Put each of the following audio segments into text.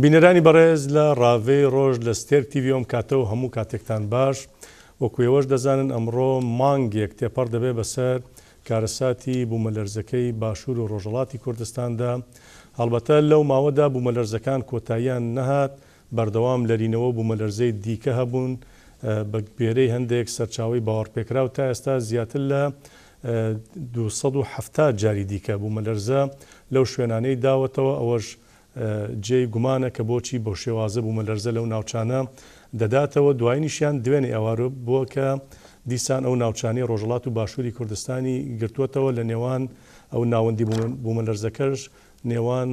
بینەرانی بەڕێز لە ڕاوێ ڕۆژ لە ستێر تیڤۆم کاتەوە هەموو کاتێکتان باش وەکو ئێوەش دەزانن ئەمڕۆ مانگێک تێپەڕ دەبێ بەسەر کارەساتی بوومەلەرزەکەی باشوور و ڕۆژهەڵاتی کوردستاندا. هەڵبەتە لەو ماوەدا بوومەلەرزەکان کۆتاییان نەهات، بەردەوام لەرینەوە بوومەلەرزەی دیکە هەبوون بە گوێرەی هەندێک سەرچاوی باوەڕپێکراو تا ئێستا زیاتر لە 270 جاری دیکە بوومەلەرزە لەو شوێنانەی داوەتەوە. ئەوەش جێی گومانە کە بۆچی بۆ شێوازە بوومەلەرزە لەو ناوچانە دەداتەوە. دوایینیشیان دوێنێ ئەوارە بووە کە دیسان ئەو ناوچانی ڕۆژهەڵات و باشووری کوردستانی گرتووەتەوە لە نێوان ئەو ناوەندی بوومەلەرزەکەش نێوان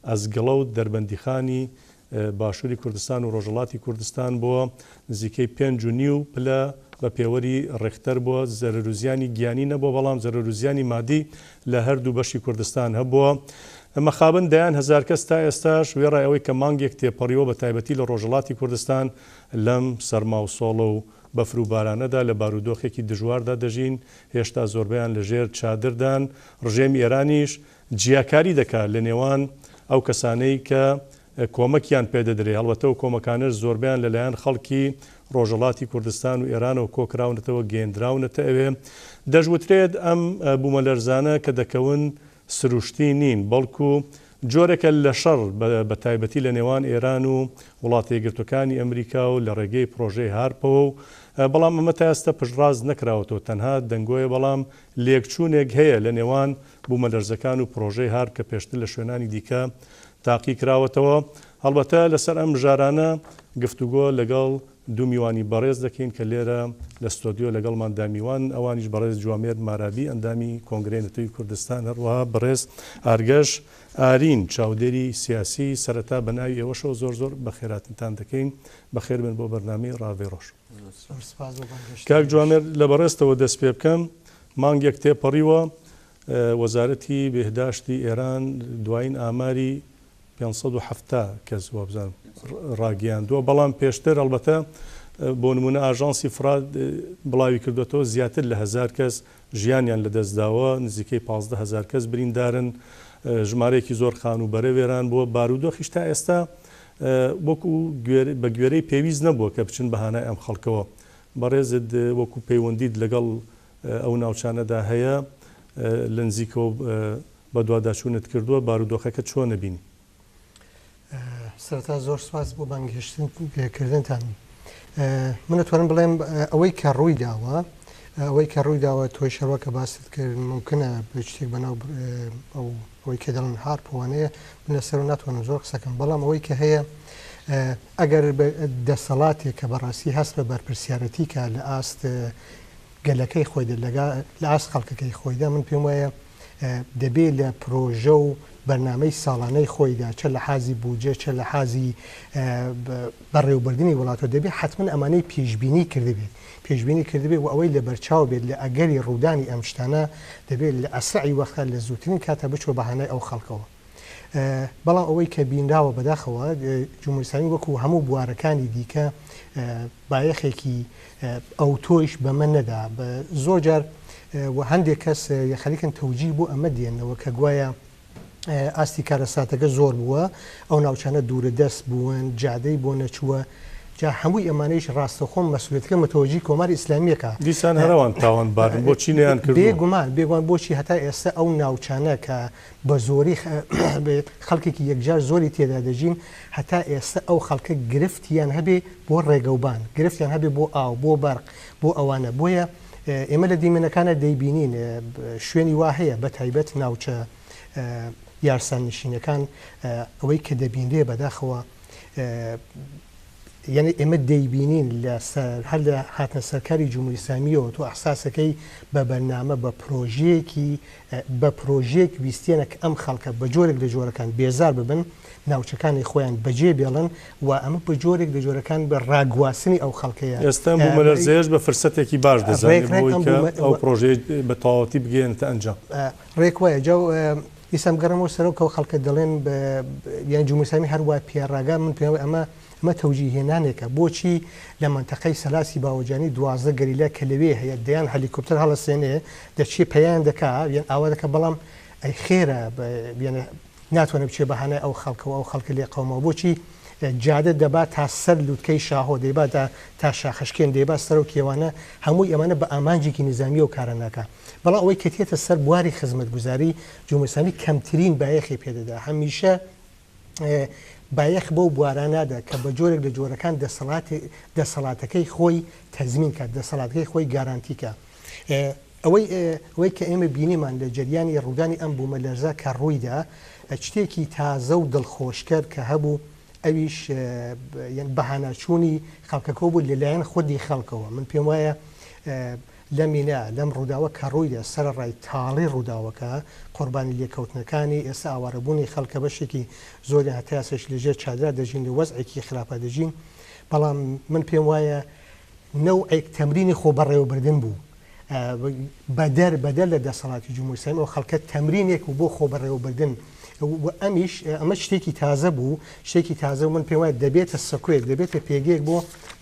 ئەزگەڵە و دەربەندیخانی باشووری کوردستان و ڕۆژهەڵاتی کوردستان بووە نزیکەی 5.5 پلە بە پێوەری ڕێکتەر بووە. زەرەروزیانی گیانی نەبووە، بەڵام زەرەروزیانی مادی لە هەردوو بەشی کوردستان هەبووە. مەخابن دەیان هەزار کەس تا ئێستاش وێڕای ئەوەی کە مانگێک تێپەڕیەوە بە تایبەتی لە ڕۆژهەڵاتی کوردستان لەم سەرما و سۆڵە و بەفر و بارانەدا لە بارودۆخێکی دژواردا دەژین. هێشتا زۆربیان لەژێر چادردان. ڕژێمی ئێرانیش جیاکاری دەکات لە نێوان ئەو کەسانەی کە کۆمەکیان پێدەدرێ. هەڵبەتە و کۆمەکانش زۆربیان لەلایەن خەڵکی ڕۆژهەڵاتی کوردستان و ئێرانەوە کۆکراونەتەوە گەیەندراونەتە ئەوێ. دەژوترێت ئەم بوومەلەرزانە کە دەکەون سروشتی نین، بەڵکو جۆرێکە لە شەڕ بە تایبەتی لە نێوان ئێران و وڵاتە یەکگرتووەکانی ئەمریکا و لە ڕێگەی پرۆژەی هارپەوە و بەڵام ئەمە تا ئێستا پشتڕاز نەکراوەتەوە، تەنها دەنگۆیە، بەڵام لێکچوونێک هەیە لە نێوان بوومەلەرزەکان و پرۆژەی هار کە پێشتر لە شوێنانی دیکە تاقی کراوەتەوە. هەڵبەتە لەسەر ئەم ژارانە گفتوگۆ لەگەڵ دوو میوانی بەڕێز دەکەین کە لێرە لە ستۆدیۆ لەگەڵمان دامیوان ئەوانیش بەڕێز جوامێر مارابی ئەندامی کۆنگرەی نەتەوەی کوردستان، هەروەها بەڕێز ئارگەش ئارین چاودێری سیاسی. سەرەتا بە ناوی ئێوەشەوە زۆر بە خێراتتان دەکەین. بەخێر بن بۆ بەرنامەی ڕاوێ ڕۆژ. کاک جوامێر لە بەڕێستەوە دەست پێ بکەم. مانگێک تێپەڕیوە، وەزارەتی بێهداشتی ئێران دوایین ئاماری 570 کەس وابزانم ڕاگەیاندووە، بەڵام پێشتر هەڵبەتە بۆ نمونە ئاژانسی فراد بڵاوی کردوێتەوە زیاتر لە 1000 کەس ژیانیان لەدەستداوە، نزیکەی 15,000 کەس بریندارن، ژمارەیەکی زۆر خانوبەرە وێران بووە. بارودۆخیش تا ئێستا وەکو بە گوێرەی پێویست نەبووە کە بچن بەهانای ئەم خەڵکەوە. بەڕێزت وەکو پەیوەندیت لەگەڵ ئەو ناوچانەدا هەیە، لە نزیکەوە بە دوواداچوونت کردووە، بارودۆخەکە چۆن نەبینی؟ سەرەتا زۆر سپاس بۆ بانگهێشتنکردنتان. من دەتوانم بڵێم ئەوەی کە ڕووی داوە تۆی شەڕوە کە باست کرد ممکنە شتێک بەناو ئەوەی کە دەڵن هارپۆوانەیە، من لەسەر ناتوانم زۆر قسەکەم، بەڵام ئەوەی کە هەیە ئەگەر دەسەڵاتێک کە بەڕاستی هەست بە بەرپرسیارەتی کە لە ئاست گەلەکەی خۆی لە ئاست خەڵکەکەی خۆیدا، من پێم وایە دەبێت لە پرۆژە و بەرنامەی ساڵانەی خۆیدا چە لە حازی بوجێ چە لە حازی بەڕێوەبردننی وڵاتەوە دەبێت حتمما ئەمانەی پێشبینی کردبێت و ئەوەی لە بەرچاو بێت لە ئەگەری ڕوودانی ئەم شتانە دەبێت لە ئەسرعی وەخت لە زووترین کاتە بچۆ بەهانای ئەو خەڵکەوە. بەڵام ئەوەی کە بینراوە بەداخەوە جمهوری ئیسلامی وەکو هەموو بوارەکانی دیکە بایەخێکی ئەو تۆیش بەمە نەدا. زۆر جار هەندێک کەس خەریکن تەوجیه بۆ ئەمە دێنەوە کە گوایە ئاستی کارەساتەکە زۆر بووە، ئەو ناوچانە دوورە دەست بوون، جادەی بۆ نەچووە، جا هەمووی ئەمانەیش ڕاستەخۆم مەسئولیەتەکە متەوەجی کۆماری ئیسلامیەکە. دیسان هەروان تاوانبارن بۆچی نەیان کرد؟ بێگومان بۆچی هەتا ئێستا ئەو ناوچانە کە بە زۆری خەڵکێکی یەکجار زۆری تێدا دەژین، هەتا ئێستا ئەو خەڵکە گرفتیان هەبێ بۆ ڕێگەوبان، گرفتیان هەبێ بۆ ئاو، بۆ بەرق، بۆ ئەوانە. بۆیە ئێمە لە دیمەنەکانە دەیبینین شوێنی وا هەیە بە تایبەت ناوچە یارسان نشینەکان ئەوەی کە دەبینێ بەداخەوە، یعنی ئێمە دەیبینین هەر لە هاتنە سەرکاری جمهوری ئیسلامیەوە تۆ ئەحساسەکەی بە بەرنامە بە پرۆژێک ویستێنە کە ئەم خەڵکە بە جۆرێک لە جۆرەکان بێزار ببن، ناوچەکانی خۆیان بەجێ بێڵن و ئەمە بە جۆرێک لە جۆرەکان بە ڕاگواسنی ئەو خەڵکەیە. ئێستا بوومەلەرزەیەش بە فرسەتێکی باش دەزانێت ئەو پرۆژەی بە تەواوەتی بگەێنێتە ئەنجام. ڕێک وایە جاو ئیسام گەڕەمەوە سەرۆکە خەڵکە دەڵێن یان جمهوری ئیسلامی هەروای پێڕاگا، من پێم ئەمە تەوجیهێنانێکە. بۆچی لە منتەقەی سەلاسی باوەجانی 12 گەریلا کە لەوێ هەیە دەیان هەلیکۆپتەر هەڵەسێنێ دەچێ پەیان دەکا یان ئاوا دەکە، بەڵام ئەی خێرە ناتوانێت بچێ بەهانای ئەو خەڵکەوە ئەو خەڵکە لێ قەومەوە بۆچی جادە دەبات تا سەر لووتکەی شاهۆ دەیبات تا شاخشکێن دەیبات سەر و کێوانە هەمووی ئەمانە بە ئامانجێکی نظامی و کارە ناکە بەڵام ئەوەی کە تێتە سەر بواری خزمەتگوزاری جمهوری ئیسلامی کەمترین بایەخی پێدەدا هەمیشە بایەخ بەو بوارانادا کە بە جۆرێک لە جۆرەکان دەسەڵاتەکەی خۆی تەزمین کات دەسەڵاتەکەی خۆی گارانتیکە ئەوەی کە ئێمە بینیمان لە جریانی ڕوودانی ئەم بوومەلەرزە کە ڕوویدا شتێکی تازە و دڵخۆشکرد کە هەبوو ئەویش بەهاناچوونی خەڵکەکە بوو لەلایەن خودی خەڵکەوە من پێم وایە لەمینا لەم ڕووداوە کە ڕوویدا سەرڕای تاڵی ڕووداوەکە قوربانی لێکەوتنەکانی ئێستا ئاوارەبوونی خەڵکە بەشێکی زۆری هەتاسش لەژێر چادرا دەژین لە وەزعێکی خراپە دەژین بەڵام من پێم وایە نەوعێک تەمرینی خۆ بەڕێوەبردن بوو بەدەر لە دەسەڵاتی جمهوری ئیسلامی ئەو خەڵکە تەمرینێک و بۆ خۆ بەڕێوەبردن ئەمە شتێکی تازە بوو شتێکی تازە و من پێم وایە دەبێتە سەکوێک دەبێتە پێگەیەک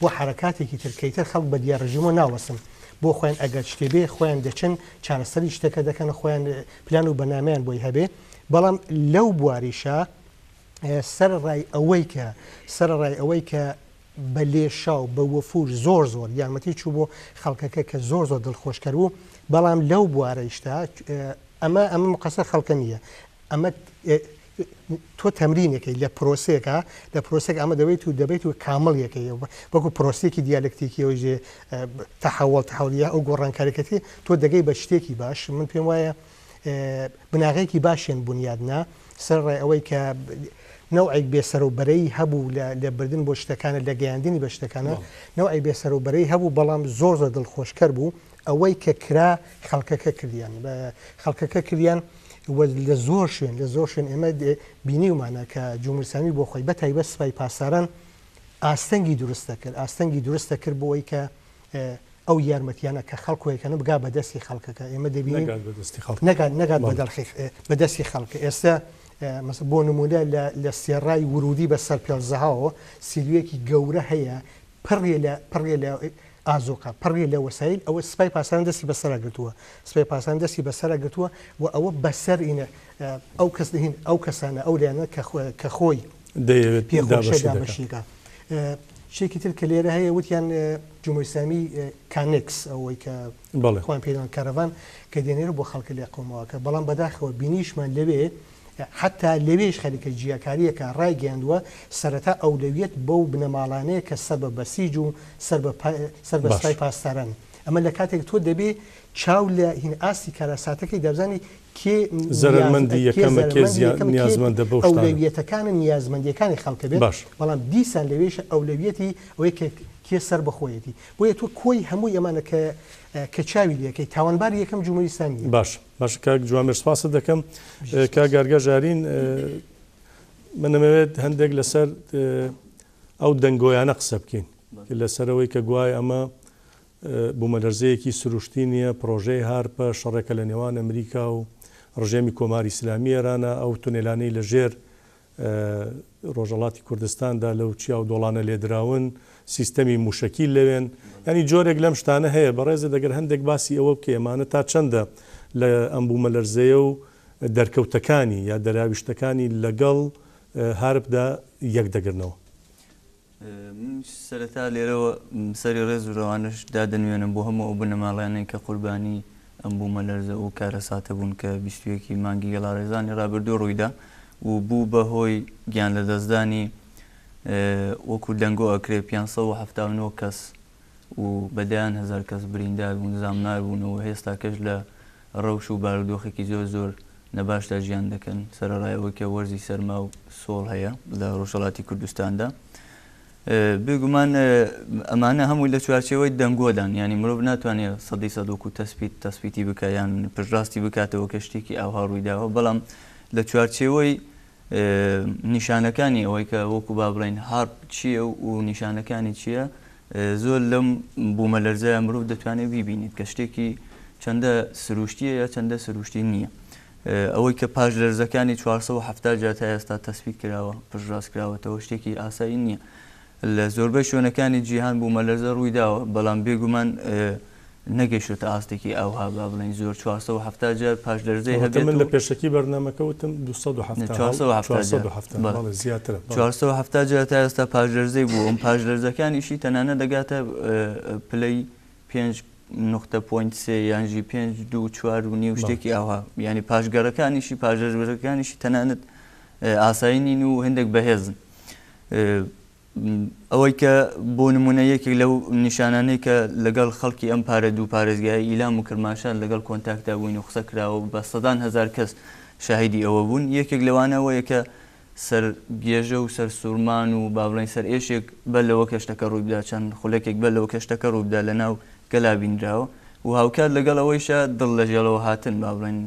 بۆ حرکاتێکی ترکەیتر خەڵک بە دیارڕژیمەوە ناوەسن بۆ خۆیان ئەگەر شتێبێ خۆیان دەچن چارەسەری شتەکە دەکەن خۆیان پلان و بەنامەیان بۆی هەبێ بەڵام لەو بواریشە سەرڕای ئەوەی کە بە لێشا و بە وەفور زۆر یارمەتی چوو بۆ خەڵکەکە کە زۆر دڵخۆشکەر بوو بەڵام لەو بوارەیشتا ئەمە مقەسەر خەڵکە نییە ئەمە تۆ تەمرینەکەی لە پرۆسێکە لە پرۆسێک ئەمە دەبێت و کامەڵیەکەی وەکو پرۆسێکی دیالکتیکی ئەوژێ تەحوڵیا ئەو گۆڕانکاریەکەتی تۆ دەگەی بە شتێکی باش من پێم وایە بناغێکی باشێن بنیادنا سەرڕای ئەوەی کە نەوعێک بێسەرەوبەرەی هەبوو لە بردن بۆ شتەکانە لە گەیاندنی بە شتەکانە نەوعی بێسەرەوبەرەی هەبوو بەڵام زۆر دڵخۆشکەر بوو ئەوەی کە کرا خەڵکەکە کردیان بە خەڵکەکە کردیان لە زۆر شوێن ئێمە بینیومانە کە جمهوری ئیسلامی بۆ خۆی بەتایبەت سوپای پاسداران ئاستەنگی دروستە کرد بۆەوەی کە ئەو یارمەتیانە کە خەڵکوەکەنە بگا بە دەستی خەڵکەکە ئێمە دەبینین نەگات بە دەستی خەڵکە ئێستا بۆ نمونە لە سێڕای ورودی بە سەر پێڵزەهاوە سیلویەکی گەورە هەیە پڕێ لە ئازۆقا پڕێ لە وەسایل ئەوە سپای پاسان دەستی بەسەرگرتووە سپای پاسان دەستی بەسەرگرتووە و ئەوە بەسەر ئینە ئەو کەس دەهین ئەو کەسانە ئەو لایەنە کە خۆی پێخۆشەدابەشیەکە شێکی تر کە لێرە هەیە وتیان جمهوری ئیسلامی کانێکس ئەوەی کە خۆیان پێدان کارەڤان کە دێنێرە بۆ خەڵکە لێ قەومەوەکە بەڵام بەداخەوە بینیشمان لەوێ حتا لەوێش خەریکە جیاکاریەکە ڕایگەاندووە سەرەتا ئەولەویەت بەو بنەماڵانەیە کە سەر بە بەسیج و سەر بە سپای پاسداران ئەمە لە کاتێک تۆ دەبێ چاو لە هین ئاستی کارەساتەکەی دەبزانی کێ زەرمەندی یەکەمە نیازمەندە بەو ئەولەویەتەکانی نیازمەندیەکانی خەڵکە بێت بەڵام دیسان لەوێشە ئەولەویەتی ئەوەی کێ سەر بەخۆیەتی بۆیە تۆ کۆی هەموو ئەمانە کە چاوی لەکەی تاوانبار یەکەم جمهوری ئیسلامی باش کاک جوامێر سپاس دەکەم کاگارگە ژارین من نەمەوێت هەندێک لەسەر ئەو دەنگۆیانە قسە بکەین لەسەرەوەی کە گوای ئەمە بوومەلەرزەیەکی سروشتی نییە پرۆژەی هارپە شەڕێکە لە نێوان ئەمریکا و ڕژێمی کۆماری ئیسلامی ئێرانە ئەو تونێلانەی لەژێر ڕۆژەڵاتی کوردستاندا لەو چیا و دۆڵانە لێدراون سیستەمی موشکی لەوێن ینی جۆرێک لەم شتانە هەیە بەڕێزە دەگەر هەندێک باسی ئەوە بکە ئێمانە تا چەندە لە ئەم بوومەلەرزەیە و دەرکەوتەکانی یا دەراویشتەکانی لەگەڵ هارپدا یەک دەگرنەوە سەرەتا لێرەوە سەری ڕێز وڕەوانش دادەنوێنم بۆ هەموو ئەو بنەماڵیانەی کە قوربانی ئەم بوومەلەرزە و کارەساتە بوون کە 21 مانگی گەڵارێزانی ڕابردوو ڕوویدا و بوو بەهۆی گیان لە دەستدانی وەکو دەنگۆ ئەکرێ 579 کەس و بەدایان 1000 کەس بریندار بوون زامنار بوونەوە هێستا کەش لە ڕەوش و بارودۆخێکی زۆر نەباشدا ژیان دەکەن سەرڕایەوەی کە وەرزی سەرما و سۆڵ هەیە لە ڕۆژهەڵاتی کوردستاندا بێگومان ئەمانە هەمووی لە چوارچێوەی دەنگۆدان ینی مرۆڤ ناتوانێت سەدەی وەکو تەسبیتی بکە یان پشڕاستی بکاتەوە کە شتێکی ئاوها ڕوویداوە بەڵام لە چوارچێوەی نیشانەکانی ئەوەی کە وەکو با بڵێن هارپ چییە و نیشانەکانی چییە زۆر لەم بوومەلەرزەیە مرۆڤ دەتوانێت بیبینیت کە شتێکی چەندە سروشتیە یا چەندە سروشتی نییە ئەوەی کە پاش لەرزەکانی 470 جار تا ئێستا تەسبیت کراوە پشڕاست کراوەتەوە شتێکی ئاسایی نییە لە زۆربەی شوێنەکانی جیهان بوومەلەرزە ڕوویداوە بەڵام بێگومان نەگەیشتە ئاستێکی ئەوها با بڵێن زۆر 470 جار پاش لەرزەی من لە هەبێت پێشەکی بەرنامەکەوتم 470 زیاترە 470 جار تا ئێستا پاش لەرزەی بوو ئەم پاش لەرزەکانیشی تەنانە دەگاتە پلەی 5.3 یانژی 5.4 شتێکی ئاوا ینی پاشگەرەکانیشی پاژەرەکانیشی تەنانەت ئاسایی نین و هەندێک بەهێزن ئەوەی کە بۆ نمونە یەکێک لەو نیشانانەی کە لەگەڵ خەڵکی ئەم پارە دوو پارێزگای ئیلام و کرماشان لەگەڵ کۆنتاکتا بووین و قسە کراوە بە سەدان هەزار کەس شاهیدی ئەوە بوون یەکێک لەوانەوەیە کە سەر گێژە و سەر سوورمان و با بڵێن سەر ئێشێک بەر لەوە کەشتەکە ڕوویدا چەند خولەکێک بەر لەوە کەشتەکە ڕوویدا لە ناو گەلا بینراوە و هاوکات لەگەڵ ئەوەیشە دڵ لە ژێڵەوە هاتن با بڵێن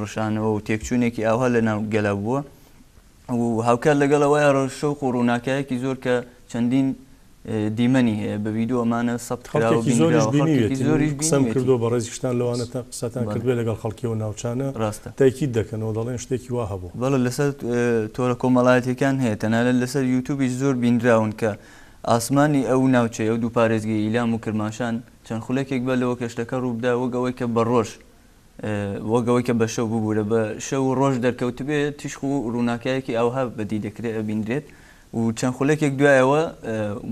ڕشانەوە و تێکچوونێکی ئاوا لە ناو گەلا بووە و هاوکات لەگەڵ ئەوەیە ڕەشەوق و ڕووناکایەکی زۆر کە چەندین دیمەنی هەیە بە ڤیدیۆ ئەمانە سەبت زۆریش قسەم کردو بە ڕێزیشتان لەوانە تا قسەتان کردوێ لەگەڵ خەڵکیەوە ناوچانە ڕاستە تاکید دەکەنەوە دەڵێن شتێکی وا هەبوو بەڵێ لەسەر تۆرە کۆمەڵایەتەکان هەیە تەنانەت لەسەر یوتیوبیش زۆر بینراون کە ئاسمانی ئەو ناوچەیە ئەو دوو پارێزگی ئیلام و کرماشان چەند خولەکێک بە لەوە کەشتەکە ڕووبدا وەگەوەی کە بە ڕۆژ وەگەوەی کە بە شەو ببوورە بە شەو ڕۆژ دەرکەوت بێت تیشق و ڕووناکایەکی ئەوها بەدی دەکرێت ئەبیندرێت و چەند خولەکێک دوایەوە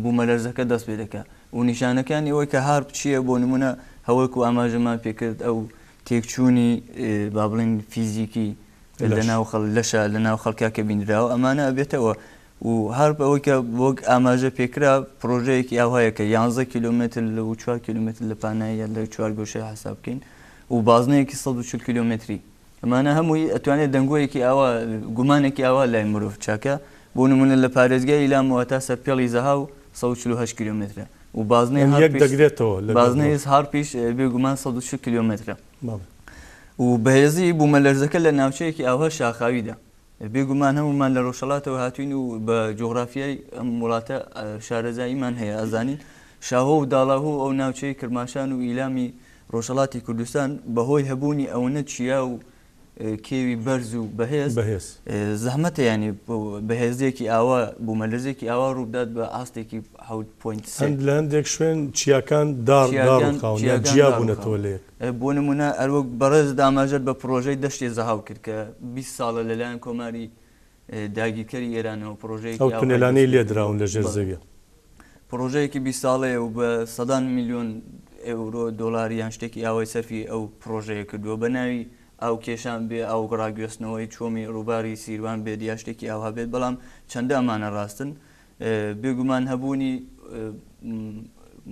بوومەلەرزەکە دەست پێ دەکات و نیشانەکانی ئەوەی کە هارپ چییە بۆ نمونە هەوەک و ئاماژەمان پێکرد ئەو تێکچوونی با بڵێن فیزیکی لەشە لە ناو خەڵکا کە بینراوە ئەمانە ئەبێتەوە و هارپ ئەوەی کە وەک ئاماژە پێکرا پرۆژەیەکی ئاوهەیە کە 11 کیلومتر و 4 کیلومتر لە پانایە لە 4 گۆشەی حساب بکەین و بازنەیەکی 140 کیلومتری ئەمانە هەمووی ئەتوانێت دەنگۆیەکی ئاوا گومانێکی ئاوا لای مرۆڤ چاکە بۆ نمونە لە پارێزگای ئیلامەوە تا سەرپێڵی زەها و 148 کیلومترە و بازنەی هارپیش بێگومان 140 کیلومترە و بەهێزی بوومەلەرزەکە لە ناوچەیەکی ئاوها شاخاویدا بێگومان هەمومان لە ڕۆژهەڵاتەوە هاتوین و بە جۆغرافیای ئەم وڵاتە شارەزاییمان هەیە ئەزانین شاهۆ و داڵاهوو ئەو ناوچەی کرماشان و ئیلامی ڕۆژهەڵاتی کوردستان بەهۆی هەبوونی ئەوەنە چیا و کێوی بەرز و بەهێز زەحمەتە ینی بەهێزێکی ئاوا بوومەلەرزێکی ئاوا ڕوودات بە ئاستێکی 7.3 لە هەندێک شوێن چیاکان جیا بوونەتەوە لێ بۆ نمونە ئەروەک بەڕێز داماژەت بە پرۆژەی دەشتێ زەهاو کرد کە 20 ساڵە لەلایەن کۆماری داگیرکەری ئێرانەوە پرۆژەیەکی ئەو تونێلانەی لێ دراون لە ژێر زەویە پرۆژەیەکی 20 ساڵەیە و بە 100 میلیۆن ئەورۆ دۆلار یان شتێکی ئاوای سەرفی ئەو پرۆژەیە کردووە بە ناوی ئەو کێشان بێ ئەو ڕاگوێستنەوەی چۆمی ڕووباری سیروان بێت یا شتێکی ئاوا بێت بەڵام چەندە ئەمانە ڕاستن بێگومان هەبوونی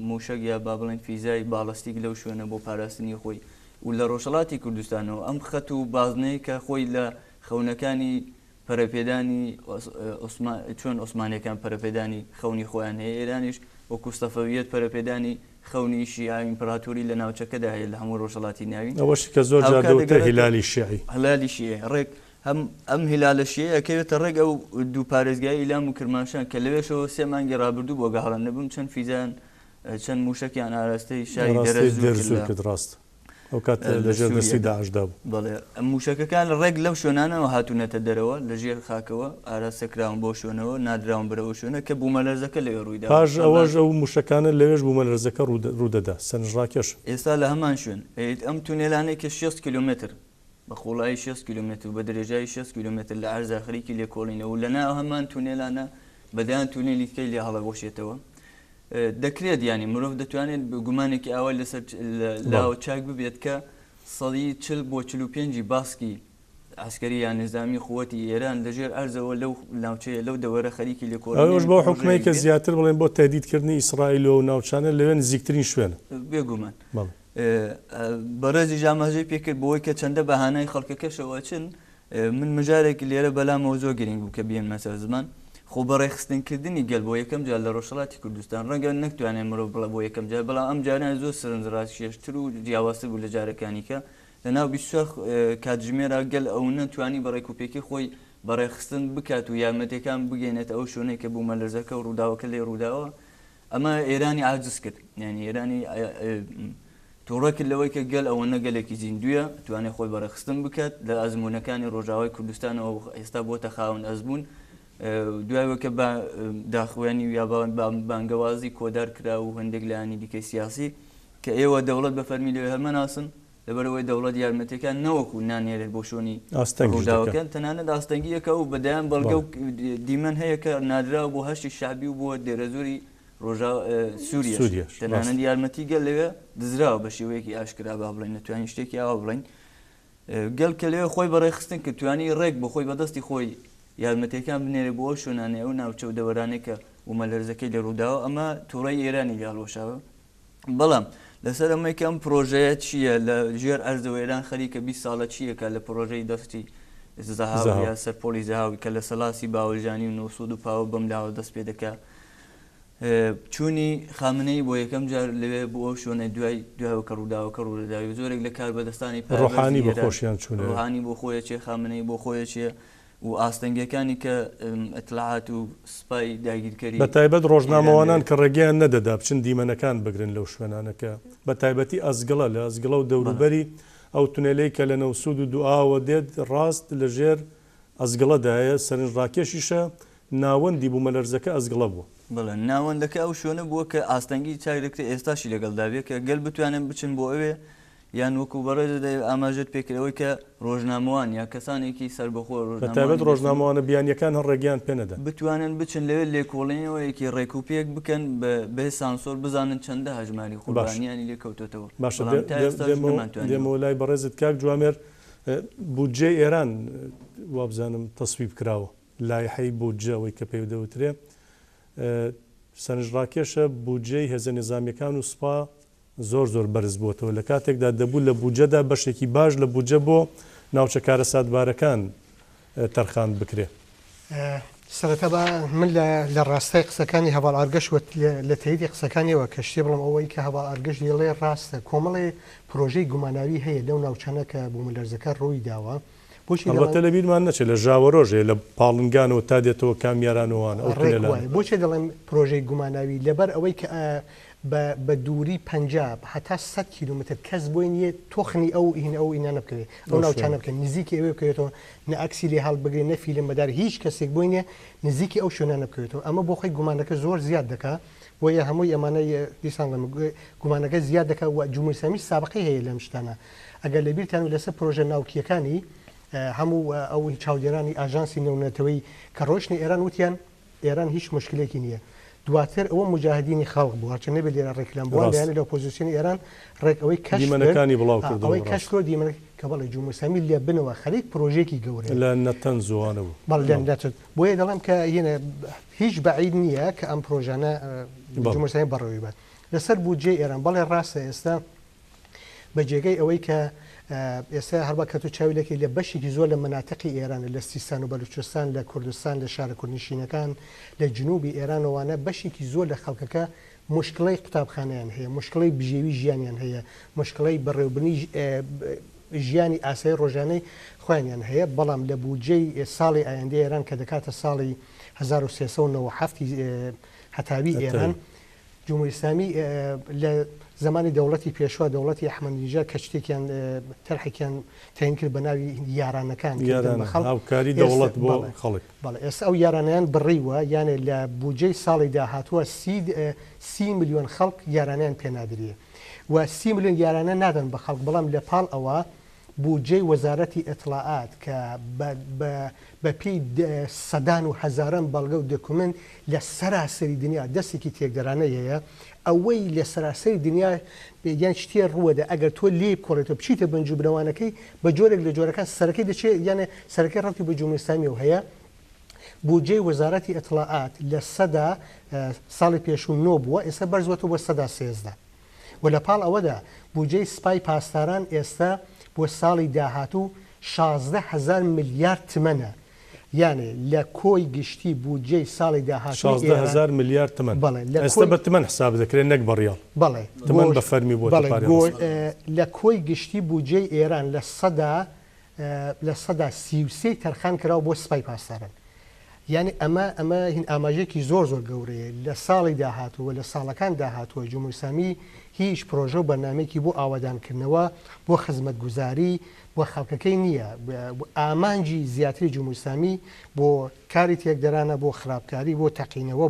موشک یا با بڵێن فیزای باڵستیک لەو شوێنە بۆ پاراستنی خۆی و لە ڕۆژهەڵاتی کوردستانەوە ئەم خەت و بازنەیە کە خۆی لە خەونەکانی پەرەپێدانی چۆن عوسمانیەکان پەرەپێدانی خەونی خۆیان هەیە ئێرانیش وەکو سەفەویەت پەرەپێدانی خەونی شیعە ئیمپراتۆری لە ناوچەکەدا هەیە لە هەموو ڕۆژهەڵاتی ناوین ئەوەشی کە زۆر جادەوتە هیلالی شیعی هەلالی شیعە ڕێک ئەم هیلالە شیعە ئەکەوێتە ڕێک ئەو دوو پارێزگای ئیلام و کرماشان کە لەوێشەوە 3 مانگی ڕابردوو بۆ گەهاڵان نەبوون چەند فیزان چەند موشکیان ئاراستەی شای دەرزوو کرد ڕاست ئەو کات لەژێر دەستی داعشدا بوو بەڵێ موشەکەکان ڕێک لەو شوێنانەوە هاتوونەتە دەرەوە لە ژێر خاکەوە ئاراستەکراون بۆ شوێنەوە نادراون بەرەوە شوێنە کە بوومەلەرزەکە لەوێ ڕوویدا پاش ئەوەش ئەو موشەکانە لەوێش بوومەلەرزەکە ڕوودەدا سەرنجڕاکێش ئێستا لە هەمان شوێن ئەم تونێلانەی کە 6 کیلومتر بە خۆڵایی 6 کیلومتر بە درێژایی 6 کیلومتر لە عەرزا خەریکی لێکۆڵینەوە و لەناو هەمان تونێلانە بەدایان تونێلی کەی لێ هەڵەگۆشێتەوە دەکرێت ینی مرۆڤ دەتوانێت گومانێکی ئاوای لەسەر لاوە چاک ببێت کە 140 بۆ 45 باسکی عسکەری یان نظامی قووەتی ئێران لەژێر ئەرزەوە لەو ناوچەیە لەو دەوەرە خەریکی لێکۆڵینەوە ئەوش بۆ حکومەی کە زیاتر بڵێن بۆ تهدیدکردنی ئیسرائیل و ناوچانە لەوێ نزیکترین شوێنە بێگومان بەڕێزی ژاماژەی پێکرد بۆی کە چەندە بەهانای خەڵکەکەشەوە چن من مژارێکی لێرە بەلامەوە زۆر گرنگ بوو کە بێن مەسەر زمان خۆ بەڕێخستنکردنی گەل بۆ یەکەم جار لە ڕۆژهەڵاتی کوردستان ڕەنگە نەکتوانێت مرۆڤ بڵە بۆ یەکەم جار بەڵام ئەم جاران زۆر سەرنجڕاست شێشتر و جیاوازتر بوو لە جارەکانی کە لەناو 20 کاتژمێرە گەل ئەو نەتوانی بەڕێکوپێکی خۆی بەڕێخستن بکات و یارمەتەکان بگەێنێت ئەو شوێنەی کە بوومەلەرزەکە و ڕووداوەکە لێ ڕووداوە ئەمە ئێرانی عاجز کرد یعنی ئێرانی تووڕەکرد لەوەی کە گەل ئەوەنە گەلێکی زیندویە توانێت خۆی بەڕێخستن بکات لە ئەزمونونەکانی ڕۆژاوای کوردستانەوە ئێستا بۆتە خاوەن ئەزمون دوایەوە کە داخوێنی یا بانگەوازی کۆدار کرا و هەندێک لایانی دیکەی سیاسی کە ئێوە دەوڵەت بە فەرمی لێ هەمەناسن لەبەرەوەی دەوڵەت یارمەتەکان نەوەکو نانێرێت بۆ شۆنی ڕووداوەکان تەنانەت ئاستەنگیەکە و بەدایان بەڵگە و دیمەن هەیە کە نادراوە بۆ هەشتی شعبی و بۆ دێرەزۆری ڕۆژا سووریا تەنانەت یارمەتی گەل لەوێ دزراوە بە شێوەیەکی ئاشکرا با بڵین نەتوانین شتێکی ئاوا بڵین گەل کە لەوێ خۆی بەڕێخستن کە توانی ڕێک بە خۆی بەدەستی خۆی یارمەتەکان بنێرە بۆ ئەو شوێنانەیە و ناوچە و دەوەرانێک کە ومەلەرزەکەی لە ڕووداوە ئەمە تووڕەی ئێرانی گاڵۆشاوە بەڵام لەسەر ئەمەیکەم پرۆژەیە چییە لە ژێر ئەرزەوە ئێران خەریکە 20 ساڵە چیەکە لە پرۆژەی دەستی زەهاو یا سەرپۆلی زەهاوی کە لە سەلاسی باوەژانی و نەوسود و پاوە بەم لاوە دەست پێ دەکا چوونی خامنەی بۆ یەکەم جار لەوێ بۆ ئەو شوێنە دوایەوە کە ڕووداوەکە ڕووداوی زۆرێک لە کار بەدەستانی ڕۆحانی بۆ خۆشیان چوونە ڕۆحانی بۆ خۆیە چێ خامنەی بۆ خۆیە چیە و ئاستەنگەکانی کە ئەتلاعات و سوپای داگیرکەری بە تایبەت ڕۆژنامەوانان کە ڕێگەیان نەدەدا بچن دیمەنەکان بگرن لەو شوێنانەکە بە تایبەتی ئەزگڵە لە ئەزگڵە و دەوروبەری ئەو تونێلەی کە لە نەوسود و دوعاوە دێت ڕاست لە ژێر ئەزگڵەدایە سەرنجڕاکێشیشە ناوەندی بوومەلەرزەکە ئەزگڵە بووە بڵێ ناوەندەکە ئەو شوێنە بووە کە ئاستەنگی چاکرێکتە ئێستاشی لەگەڵدا بێت کە گەل بتوانن بچن بۆ ئەوێ یان وەکو بەڕێزە ئاماژت پێکرەوەی کە ڕۆژنامەوان یا کەسانێکی سەربەخۆ بەتایبەت ڕۆژنامەوانە بیانیەکان هەر ڕێگەیان پێنەدا بتوانن بچن لەوێ لێکۆڵینەوەیەکی ڕێکوپێک بکەن بە سانسۆر بزانن چەندە هەژماری قوربانیانی لێکەوتێتەوە باشە دێمەوە لای بەڕێزت کاک جوامێر بودجێ ئێران وابزانم تەسویب کراوە لایحەی بودجەوەی کە پێی دەوترێ سەرنجڕاکێشە بودجەی هێزە نێزامیەکان و سوپا زۆر بەرز بووەتەوە لە کاتێکدا دەبوو لە بودجەدا بەشێکی باش لە بودجە بۆ ناوچە کارە ساتبارەکان تەرخان بکرێ سەرەتا من لە ڕاستای قسەکانی هەواڵ ئارگەش لە تاییدی قسەکانیەوە کە شتێ بڵم ئەوەی کە هەواڵ ئارگەش دێڵێ ڕاستە کۆمەڵێ پرۆژەی گوماناوی هەیە لەو ناوچانە کە بوومەلەرزەکە ڕووی داوە ئەڵبەتە لە بیرمان نەچێت لە ژاوەڕۆژێ لە پاڵنگانەوە تا دێتەوە کامیارانەوەوان بۆچێ دەڵێن پرۆژەی گوماناوی لەبەر ئەوەی کە بە دووری پەنجاب هەتا 100 کیلومتر کەس بۆی نییە تۆخنی ئەو ئینانە بکەوێت ئەو ناوچانە بکەن نزیکی ئەوێ بکەوێتەوە نە ئەکسی لێ هەڵبگرێ نە فیلم بەدار هیچ کەسێک بۆی نییە نزیکی ئەو شوێنانە بکەوێتەوە ئەمە بۆ خۆی گومانەکە زۆر زیاد دەکات بۆیە هەمووی ئەمانەی دیسان گومانەکە زیاد دەکات و جمهوری ئیسلامی سابقەی هەیە لەم شتانە ئەگەر لەبیرتان لەسەر پرۆژە ناوکیەکانی هەموو ئەو چاودێرانی ئاژانسی نێونەتەوەی کە ڕۆشنی ئێران وتیان ئێران هیچ مشکلێکی نییە دواتر ئەوە مجاهدینی خەڵق بوو هەرچە نەبێت لێرە ڕێکلام بووان لەیان لە ئۆپۆزیسیۆنی ئێران ڕێکەوەی دیمەنەکانی بڵاو کردەوە ئەوەی کەشکۆ دیمەنە کە بەڵێ جمهوری ئیسلامی لێ بنەوە خەریک پرۆژێکی گەورەیە لە نەتەن زوانە بوو بەڵێ بۆیە دەڵێم کە یەنە هیچ بەعید نییە کە ئەم پرۆژانە جمهوری ئیسلامی بەڕێوەی بێت لەسەر بودجێ ئێران بەڵێ ڕاستە ئێستا بە جێگەی ئەوەی کە ئێستا هەربا کە تو چاویلەکەی لە بەشێکی زۆر لە مناتقی ئێران لە سیستان و بەلوچستان لە کوردستان لە شارە کوردنشینەکان لە جنوبی ئێرانەوانە بەشێکی زۆر لە خەڵکەکە مشکڵی قوتابخانەیان هەیە مشکڵی بژێوی ژیانیان هەیە مشکڵی بەڕێوەبرنی ژیانی ئاسایی ڕۆژانەی خۆیانیان هەیە بەڵام لە بودجەی ساڵی ئایندەی ئێران کە دەکاتە ساڵی 1397 هەتاوی ئێران جمهوری ئیسلامی لە زمانی دەوڵەتی پێشوا دەوڵەتی ئەحمەدینژاد کە شتێکیان تەرحێکیان تەین کرد بە ناوی یارانەکان هاوکاری دەوڵەت بۆ خەڵک بەڵێ ئێستا ئەو یارانیان بڕیوە یانێ لە بودجەی ساڵی داهاتووە 30 میلیۆن خەڵک یارانیان پێنادرێ و 30 میلیۆن یارانە نادەن بە خەڵک بەڵام لە پاڵ ئەوە بودجەی وەزارەتی ئەتلاعات کە بە پێی سەدان و هەزاران بەڵگە و دەکومنت لە سەراسەری دنیا دەستێکی تێکدەرانەیە ئەوەی لە سەراسەری دنیا یان شتێ ڕووەدا ئەگەر تۆ لێ بکۆڕێتەوە بچیتە بنجوبنەوانەکەی بە جۆرێک لە جۆرەکان سەرەکەی دەچێت یانە سەرەکەی ڕەتی بە جمهوری ئیسلامی و هەیە بودجەی وەزارەتی ئەتلاعات لە سەدا ساڵی پێشوو 9 بووە ئێستا بەرزوەتەوە بۆ سەدا 13 و لە پاڵ ئەوەدا بودجەی سپای پاسداران ئێستا بۆ ساڵی داهاتوو 16,000 میلیارد تمەنە یانێ لە کۆی گشتی بودجەی ساڵی داهاتوو 16,000 میلیارد تمەن ئێستا بە تمەن حساب دەکرێت نەک بەڕیاڵ بەڵێ تمەن بە فەرمی بۆ لە کۆی گشتی بودجەی ئێران لە سەدا 33 تەرخان کراوە بۆ سپای پاسداران یعنی ئەمە هین ئاماژێکی زۆر گەورەیە لە ساڵی داهاتووە لە ساڵەکان داهاتووە جمهوری ئیسلامی هیچ پرۆژە و بەرنامێکی بۆ ئاوادانکردنەوە بۆ خزمەتگوزاری بۆ خەڵکەکەی نییە ئامانجی زیاتری جمهوری ئیسلامی بۆ کاری تێکدەرانە بۆ خراپکاری بۆ تەقینەوە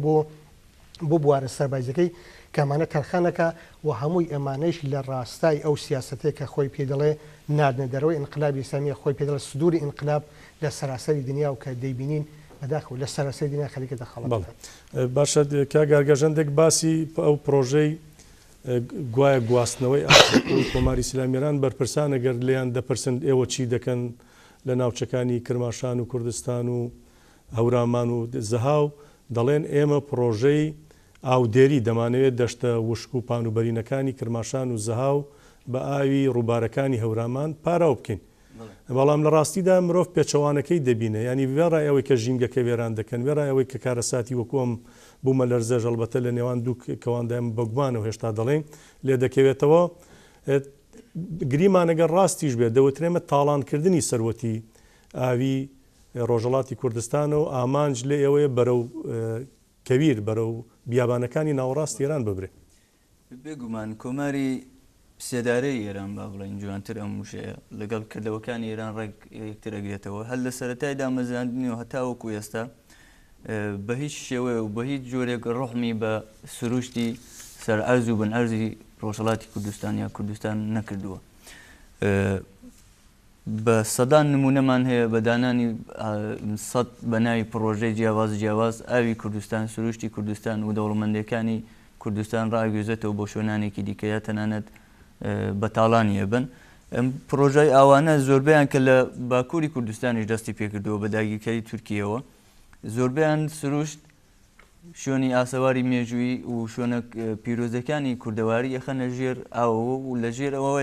بۆ بوارە سەربازەکەی کەمانە تەرخانەکە و هەمووی ئەمانەش لە ڕاستای ئەو سیاستەیە کە خۆی پێ دەڵێ نادنە دەرەوەی ئینقلابی ئیسلامی خۆی پێ دەڵێ سدووری ئینقلاب لە سەراسەری دنیا و کە دەیبینین بەداخەوە لە سەراسەری دنیا خەریکە دەخەڵەت. باشە کاگەرگەژەندێک باسی ئەو پرۆژەی گوایە گواستنەوەی کۆماری ئیسلامیێران بەرپرسان ئەگەر لیان دەپرسن ئێوە چی دەکەن لە ناوچەکانی کرماشان و کوردستان و هەورامان و زەهاو دەڵێن ئێمە پرۆژەی ئاودێری دەمانەوێت دەشتە وشک و پانوبەرینەکانی کرماشان و زەهاو بە ئاوی ڕووبارەکانی هەورامان پاراو بکەین. بەڵام لە ڕاستیدا مرۆڤ پێچەوانەکەی دەبینە ینی وێڕای ئەوەی کە ژینگەکە وێران دەکەن وێڕای ئەوەی کە کارەساتی وەکوم بوومە لەرزە ژەڵبەتە لە نێوان دوو کەواندایم بەگومانەوە هێشتا دەڵێن لێ دەکەوێتەوە گریمانەگەر ڕاستیش بێت دەوترێمە تاڵانکردنی سەروەتی ئاوی ڕۆژەڵاتی کوردستانە و ئامانج لێ ئەوەیە بەرەو کەویر بەرەو بیابانەکانی ناوەڕاستی ئێران ببرێ. بێگومان کۆماری سێدارەی ئێران با بڵێن جوانتر ئەم وشەیە لەگەڵ کردەوەکانی ئێران ڕێک یەکتر ئەگرێتەوە هەر لە سەرەتایدا مەزاندنیەوە هەتاوەکو ئێستا بە هیچ شێوەیە و بە هیچ جۆرێک ڕحمی بە سروشتی سەر ئەرز و بنئەرزی ڕۆژهەڵاتی کوردستان یا کوردستان نەکردووە. بە سەدان نمونەمان هەیە بە دانانی سەد بەناوی پرۆژەی جیاواز ئاوی کوردستان سروشتی کوردستان و دەوڵەمەندەکانی کوردستان ڕاگوێزێتەوە بۆ شوێنانێکی دیکەیە تەنانەت بەتاڵانیە بن. ئەم پرۆژەی ئاوانە زۆربیان کە لە باکووری کوردستانیش دەستی پێکردەوە بە داگیرکەری تورکیەوە زۆربیان سروشت شوێنی ئاسەواری مێژووی و شوێنە پیرۆزەکانی کوردەواری یەخەنە ژێر ئاوەوە و لە ژێر ئەوە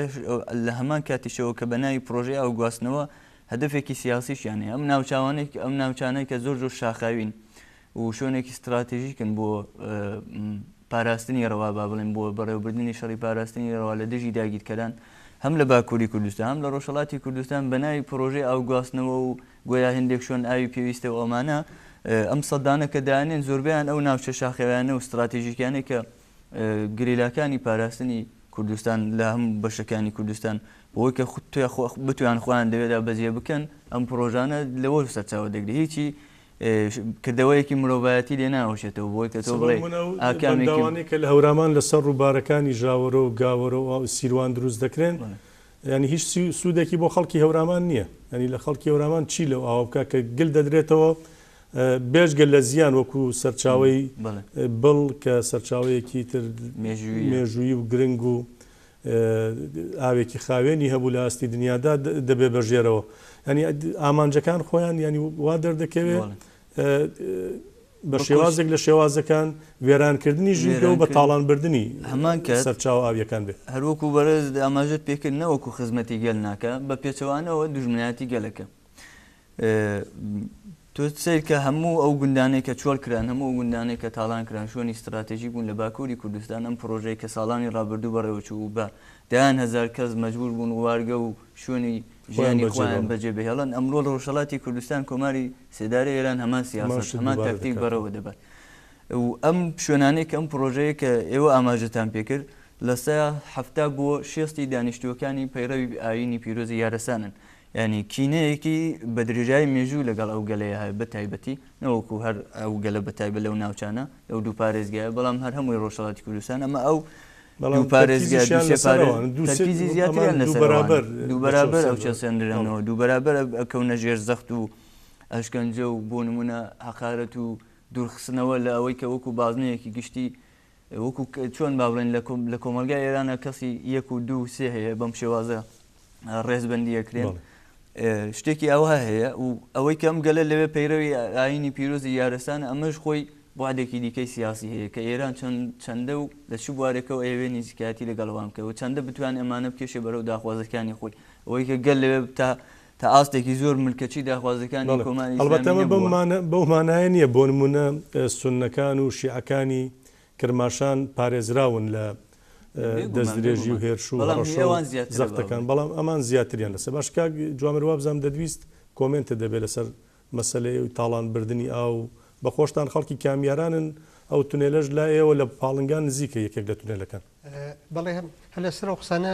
لە هەمان کاتیشەوە کە بەناوی پرۆژەی ئاو گواستنەوە هەدەفێکی سیاسیشیانێ ئەم ناوچانەی کە زۆر شاخاوین و شوێنێکی استراتێژیکن بۆ پاراستنی ڕەوا با بڵێن بۆ بەڕێوەبردننی شەڕی پاراستنی ڕەوا لە دژی داگیرکەران هەم لە باکووری کوردستان هەم لە ڕۆژهەڵاتی کوردستان بەناوی پرۆژەی ئاو گواستنەوە و گویا هەندێک شوێن ئاوی پێویستە و ئەمانە ئەم سەدانە کە دانێن زۆربیان ئەو ناوچە شاخەوانە و استراتێژیکانێک کە گریلاکانی پاراستنی کوردستان لە هەموو بەشەکانی کوردستان بۆی کە بتوان خۆیان دەوێت بەزیە بکەن ئەم پرۆژانە لەوە سەرچاوە دەگری هیچی کردەوەیەکی مرۆڤایەتی لێ ناوەشێتەوە بۆی کە تۆ بڵێ ئاکامێکی کە لە هەورامان لەسەر ڕووبارەکانی ژاوەرە و گاوەرە و سیروان دروست دەکرێن ینی هیچ سوودێکی بۆ خەڵکی هەورامان نییە ینی لە خەڵکی هەورامان چی لەو ئاوا بکە کە گل دەدرێتەوە بێژگە لە زیان وەکو سەرچاوی بڵ کە سەرچاوەیەکی تر مێژووی و گرنگ و ئاوێکی خاوێنی هەبوو لە ئاستی دنیادا دەبێ بەژێرەوە ینی ئامانجەکان خۆیان ینی وا دەردەکەوێت بە شێوازێک لە شێوازەکان وێرانکردنی ژینگە و بە تاڵانبردننی هەمان کە سەرچاو ئاویەکان بێت هەروەکو بەرز ئاماژت پێکرد نەوەکو خزمەتی گەل ناکە بە پێچەوانەوە دوژمنایەتی گەلەکە تۆ سیر کە هەموو ئەو گوندانەی کە چۆڵ کران هەموو گوندانەی کە تاڵان کران شوێنی استراتێژی بوون لە باکووری کوردستان ئەم پرۆژەی کە ساڵانی ڕابردوو بەڕێوەچوو بە دایان هەزار کەس مەجبور بوون وارگە و شوێنی ژیانی خۆیان بەجێ بهێڵن ئەمڕۆ لە ڕۆژهەڵاتی کوردستان کۆماری سێدارەی ئێران هەمان سیاست هەمان تاکتیک بەرەوە دەبات و ئەم شوێنانەی کە ئەم پرۆژەیە کە ئێوە ئاماژەتان پێکرد لە سە هەفتە بۆ شێستی دانیشتوەکانی پەیڕەوی ئاینی پیرۆزی یارەسانن ینی کینەیەکی بە درێژای مێژوو لەگەڵ ئەو گەلەیە هەیە بە تایبەتی نەوەکو هەر ئەو گەلە بە تایبەت لەو ناوچانە ئەو دوو پارێزگایە بەڵام هەر هەمووی ڕۆژهەڵاتی کوردستان ئەمە ئەو دوو پارێزگا تەرکیزی زیاتریان لەسەر دوو بەرابەر ئەو چەسەندرێنەوە دوو بەرابەر ئەکەونە ژێر زەخت و ئەشکەنجە و بۆ نمونە حەقارەت و دوورخستنەوە لە ئەوەی کە وەکو بازنەیەکی گشتی وەکو چۆن با بڵێن لە کۆمەلگای ئێرانە کەسی 1 و 2 و 3 هەیە بەم شێوازە ڕێزبەندیەکرێن شتێکی ئەوە هەیە و ئەوەی کەم گەلە لەوێ پەیڕەوی ئاینی پیرۆزی یارەسانە ئەمەش خۆی بوادێکی دیکەی سیاسی هەیە کە ئێران چەندە و لە چ بوارێکەوە ئەوێ نزیکایەتی لەگەڵوام کەەوە چەندە بتوان ئەمانە بکێشێ بەرەو داخوازەکانی خۆی ئەوەی کە گەل لەوێ تا ئاستێکی زۆر ملکەچی داخوازەکانی کۆماری ئەلبەتەمە بەو مانایە نییە بۆ نمونە سوننەکان و شیعەکانی کرماشان پارێزراون لە دەستدرێژی و هێرش و زەختەکان بەڵام ئەمان زیاتریان لەسەر باش کاک جوامر وابزانام دەدویست کۆمنتە دەبێت لەسەر مەسلەی و تاڵانبردننی ئاو بە خۆشتان خەڵکی کامیارانن ئەو تونێلەش لا ئێوە لە پاڵنگان نزیکە یەکێک لە تونێلەکان بەڵێ هە لەسەر قسانە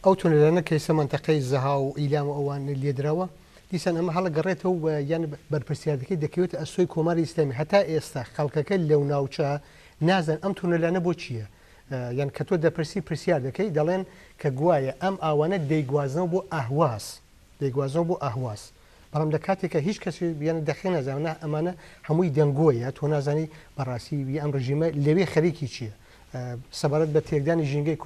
ئەو تونێلانە کەیسە منتەقەی زەها و ئیلام و ئەوان لێدراوە دیسان ئەمە هەڵە گەڕێتەوە یان بەرپرسیارەکەی دەکەوێت ئەسۆی کۆماری ئیسلامی هەتا ئێستا خەڵکەکە لەو ناوچە نازن ئەم تونەلانە بۆ چییە؟ یان کە تۆ دەپرسی پرسیار دەکەی دەڵێن کە گوایە ئەم ئاوانە دەیگوازنەوە بۆ ئاهواز دەیگوازنەوە بۆ ئاهواز بەڵام لە کاتێکە هیچ کەسی بیانە دەخێ نازانە ئەمانە هەمووی دەنگۆیە تۆ نازانی بەڕاستی ئەم ڕژیمە لەوێ خەریکی چییە؟ سەبارەت بە تێکدانی ژینگەی